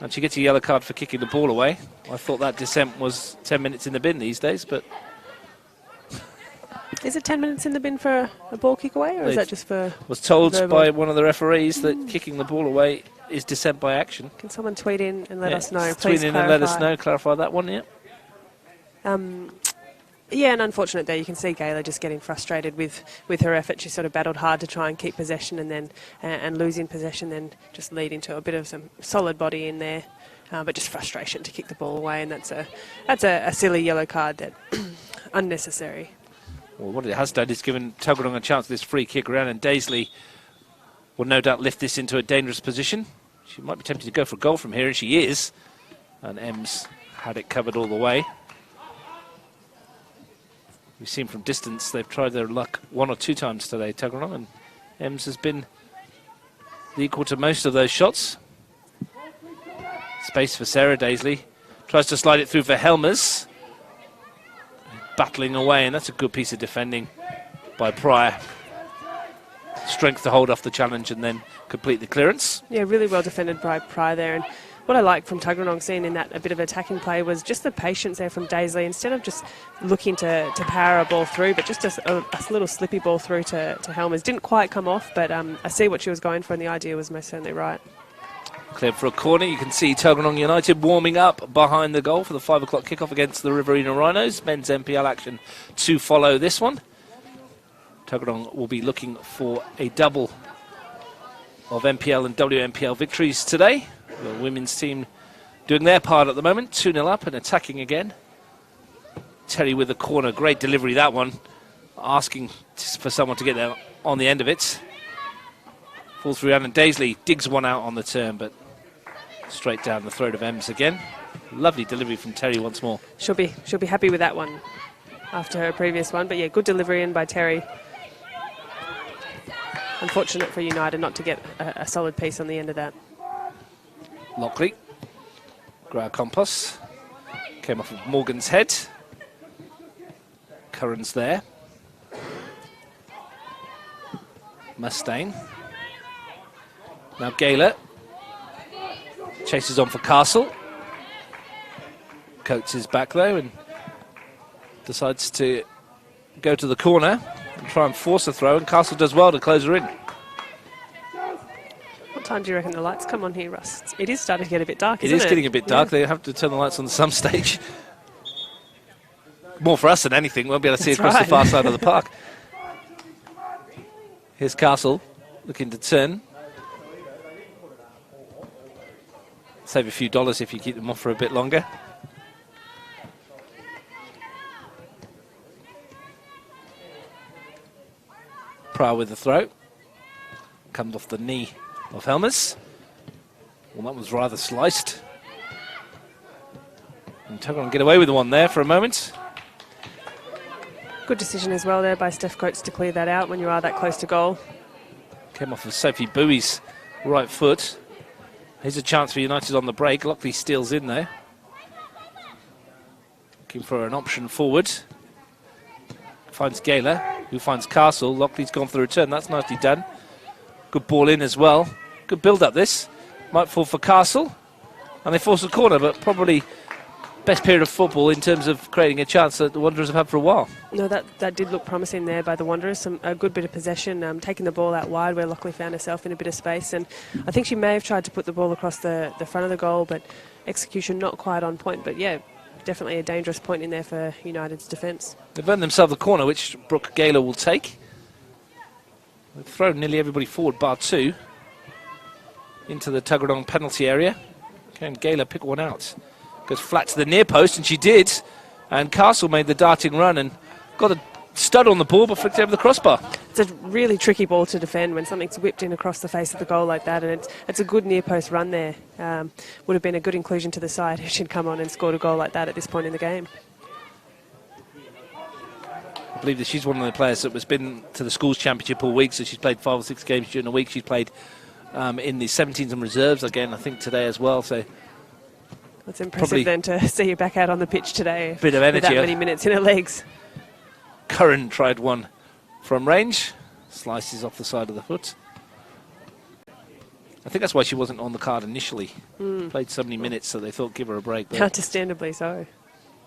And she gets a yellow card for kicking the ball away. I thought that dissent was 10 minutes in the bin these days, but... Is it 10 minutes in the bin for a ball kick away, or is that just for... Was told verbal? by one of the referees that kicking the ball away is dissent by action. Can someone tweet in and let us know, Tweet please in clarify. and let us know, clarify that one, yeah. Yeah, and unfortunate there, you can see Gaylor just getting frustrated with her effort. She sort of battled hard to try and keep possession, and then and losing possession, then just leading to a bit of some solid body in there, but just frustration to kick the ball away, and that's a silly yellow card that unnecessary. Well, what it has done is given Tuggeranong a chance with this free kick around, and Daisley will no doubt lift this into a dangerous position. She might be tempted to go for a goal from here, and she is. And Ems had it covered all the way. We've seen from distance they've tried their luck one or two times today, Tuggeranong, and Ems has been the equal to most of those shots. Space for Sarah Daisley. Tries to slide it through for Helmers. Battling away, and that's a good piece of defending by Pryor. Strength to hold off the challenge and then complete the clearance. Yeah, really well defended by Pryor there. And what I like from Tuggeranong seeing in that a bit of attacking play was just the patience there from Daisley. Instead of just looking to power a ball through, but just a little slippy ball through to Helmers. Didn't quite come off, but I see what she was going for, and the idea was most certainly right. Cleared for a corner. You can see Tuggeranong United warming up behind the goal for the 5 o'clock kickoff against the Riverina Rhinos. Men's NPL action to follow this one. Tuggeranong will be looking for a double of NPL and WNPL victories today. The women's team doing their part at the moment. 2-0 up and attacking again. Terry with the corner. Great delivery, that one. Asking for someone to get there on the end of it. Falls through and Daisley digs one out on the turn, but straight down the throat of Ems again. Lovely delivery from Terry once more. She'll be happy with that one after her previous one. But yeah, good delivery in by Terry. Unfortunate for United not to get a solid piece on the end of that. Lockley. Grau Compost. Came off of Morgan's head. Curran's there. Mustaine. Now Gaylor. Chases on for Castle. Coates is back though and decides to go to the corner and try and force a throw, and Castle does well to close her in. What time do you reckon the lights come on here, Russ? It is starting to get a bit dark, isn't it? It is getting a bit dark. Yeah. They have to turn the lights on at some stage. More for us than anything. We'll be able to see across the far side of the park. Here's Castle looking to turn. Save a few dollars if you keep them off for a bit longer. Pryor with the throw. Comes off the knee of Helmers. Well, that was rather sliced. And Tuggeranong get away with the one there for a moment. Good decision as well there by Steph Coates to clear that out when you are that close to goal. Came off of Sophie Bowie's right foot. Here's a chance for United on the break. Lockley steals in there. Looking for an option forward. Finds Gayler, who finds Castle. Lockley's gone for the return. That's nicely done. Good ball in as well. Good build up this. Might fall for Castle. And they force a corner, but probably best period of football in terms of creating a chance that the Wanderers have had for a while. No, that did look promising there by the Wanderers. A good bit of possession, taking the ball out wide where Lockley found herself in a bit of space. And I think she may have tried to put the ball across the front of the goal, but execution not quite on point. But yeah, definitely a dangerous point in there for United's defence. They've earned themselves a corner, which Brooke Gayler will take. They've thrown nearly everybody forward, bar two, into the Tuggeranong penalty area. Can Gayler pick one out? Goes flat to the near post, and she did. And Castle made the darting run and got a stud on the ball, but flicked over the crossbar. It's a really tricky ball to defend when something's whipped in across the face of the goal like that, and it's a good near post run there. Would have been a good inclusion to the side if she'd come on and scored a goal like that at this point in the game. I believe that she's one of the players that has been to the schools championship all week, so she's played 5 or 6 games during the week. She's played in the 17s and reserves again, I think, today as well. So it's impressive then to see you back out on the pitch today. Bit of energy. With that many minutes in her legs. Curran tried one from range, slices off the side of the foot. I think that's why she wasn't on the card initially. Played so many minutes, so they thought give her a break. Understandably so.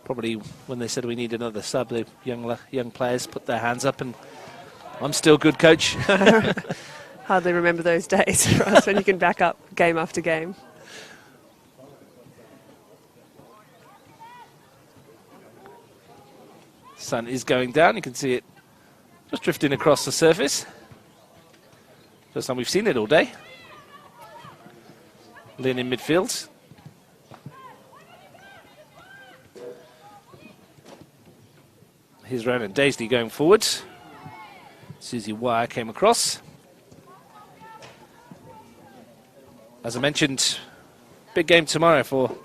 Probably when they said we need another sub, the young players put their hands up and I'm still good, coach. Hardly remember those days for us when you can back up game after game. Sun is going down. You can see it just drifting across the surface. First time we've seen it all day. Lynn in midfield. Here's Ronan Daisley going forward. Susie Wire came across. As I mentioned, big game tomorrow for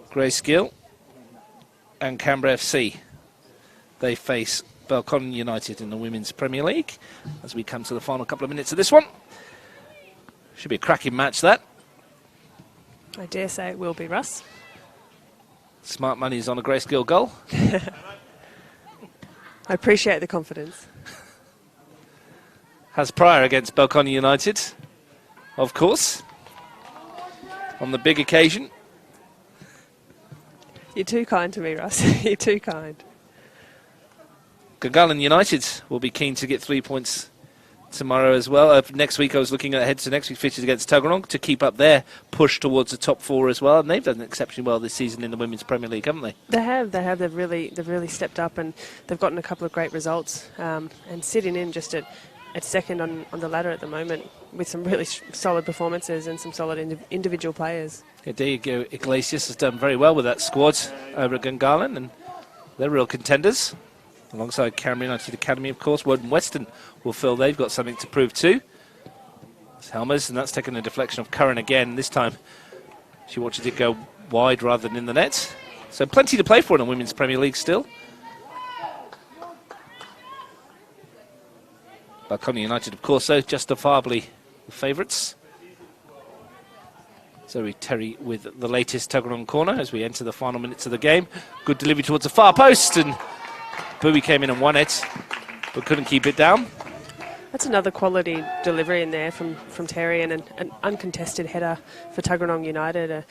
Greyskill and Canberra FC. They face Belconnen United in the Women's Premier League as we come to the final couple of minutes of this one. Should be a cracking match, that. I dare say it will be, Russ. Smart money's on a Greyskill goal. I appreciate the confidence. Has Pryor against Belconnen United, of course, on the big occasion. You're too kind to me, Russ. You're too kind. Gungahlin United will be keen to get 3 points tomorrow as well. Next week I was looking ahead to next week's fixtures against Tuggeranong to keep up their push towards the top 4 as well. And they've done exceptionally well this season in the Women's Premier League, haven't they? They have. They've really stepped up, and they've gotten a couple of great results. And sitting in just at second on the ladder at the moment with some really solid performances and some solid individual players. Yeah, Diego Iglesias has done very well with that squad over at Gungahlin, and they're real contenders. Alongside Canberra United Academy, of course. Woden Western will feel they've got something to prove too. It's Helmers, and that's taken a deflection of Curran again. This time she watches it go wide rather than in the net. So plenty to play for in the Women's Premier League still. Belconnen United, of course, though, justifiably the favourites. Zoe Terry with the latest Tuggeranong corner as we enter the final minutes of the game. Good delivery towards the far post, and Bowie came in and won it, but couldn't keep it down. That's another quality delivery in there from Terry, and an uncontested header for Tuggeranong United.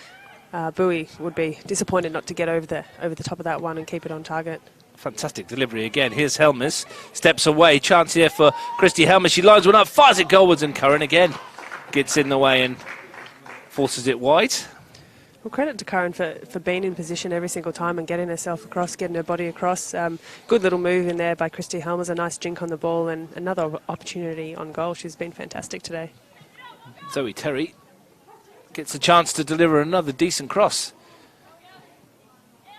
Bowie would be disappointed not to get over the top of that one and keep it on target. Fantastic delivery again. Here's Helmers, steps away, chance here for Christy Helmers. She lines one up, fires it goalwards, and Curran again gets in the way and forces it wide. Well, credit to Curran for being in position every single time and getting herself across, getting her body across. Good little move in there by Christy Helmers, a nice jink on the ball, and another opportunity on goal. She's been fantastic today. Zoe Terry gets a chance to deliver another decent cross.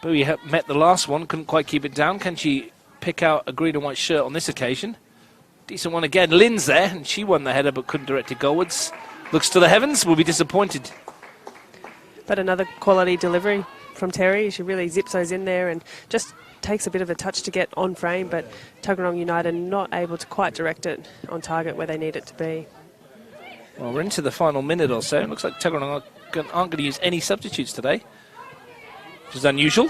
Bowie met the last one, couldn't quite keep it down. Can she pick out a green and white shirt on this occasion? Decent one again. Lynn's there, and she won the header but couldn't direct it goalwards. Looks to the heavens, will be disappointed. But another quality delivery from Terry. She really zips those in there and just takes a bit of a touch to get on frame, but Tuggeranong United not able to quite direct it on target where they need it to be. Well, we're into the final minute or so. It looks like Tuggeranong aren't going to use any substitutes today, which is unusual.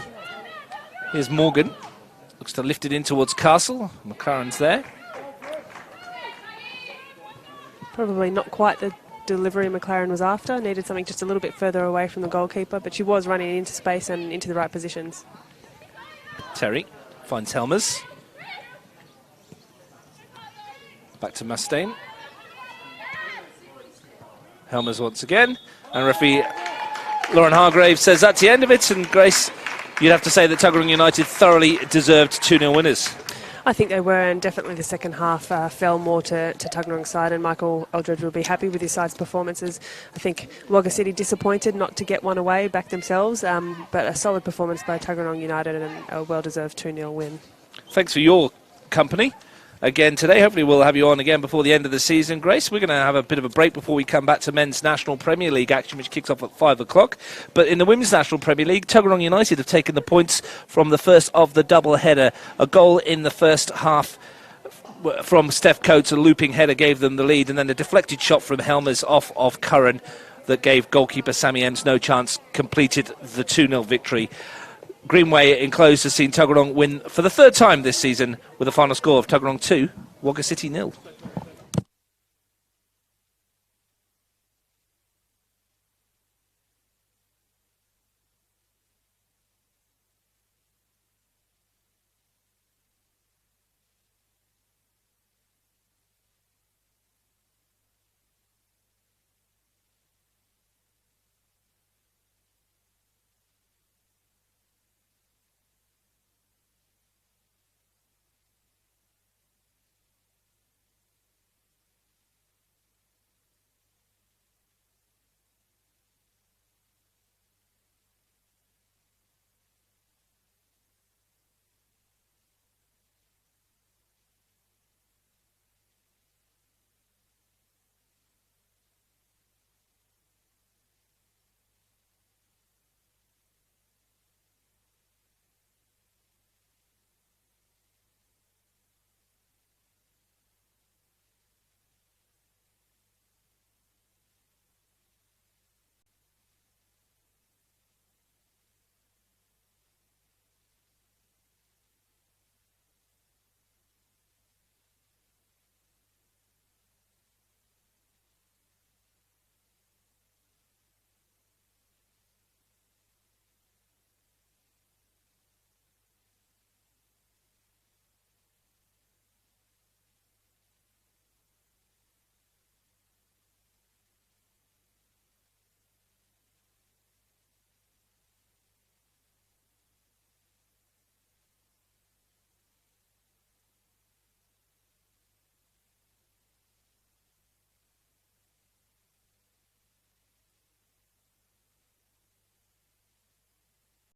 Here's Morgan. Looks to lift it in towards Castle. McLaren's there. Probably not quite the delivery McLaren was after. Needed something just a little bit further away from the goalkeeper, but she was running into space and into the right positions. Terry finds Helmers. Back to Mustaine. Helmers once again. And referee Lauren Hargrave says that's the end of it. And Grace, you'd have to say that Tuggeranong United thoroughly deserved 2-0 winners. I think they were, and definitely the second half fell more to Tuggeranong's side, and Michael Eldridge will be happy with his side's performances. I think Wagga City disappointed not to get one away back themselves, but a solid performance by Tuggeranong United and a well-deserved 2-0 win. Thanks for your company again today. Hopefully we'll have you on again before the end of the season, Grace. We're going to have a bit of a break before we come back to men's National Premier League action, which kicks off at 5 o'clock. But in the women's National Premier League, Tuggeranong United have taken the points from the first of the double-header. A goal in the first half from Steph Coates, a looping header, gave them the lead, and then a deflected shot from Helmers off of Curran that gave goalkeeper Sammy Ems no chance, completed the 2-0 victory. Greenway enclosed has seen Tuggeranong win for the third time this season with a final score of Tuggeranong 2, Wagga City 0.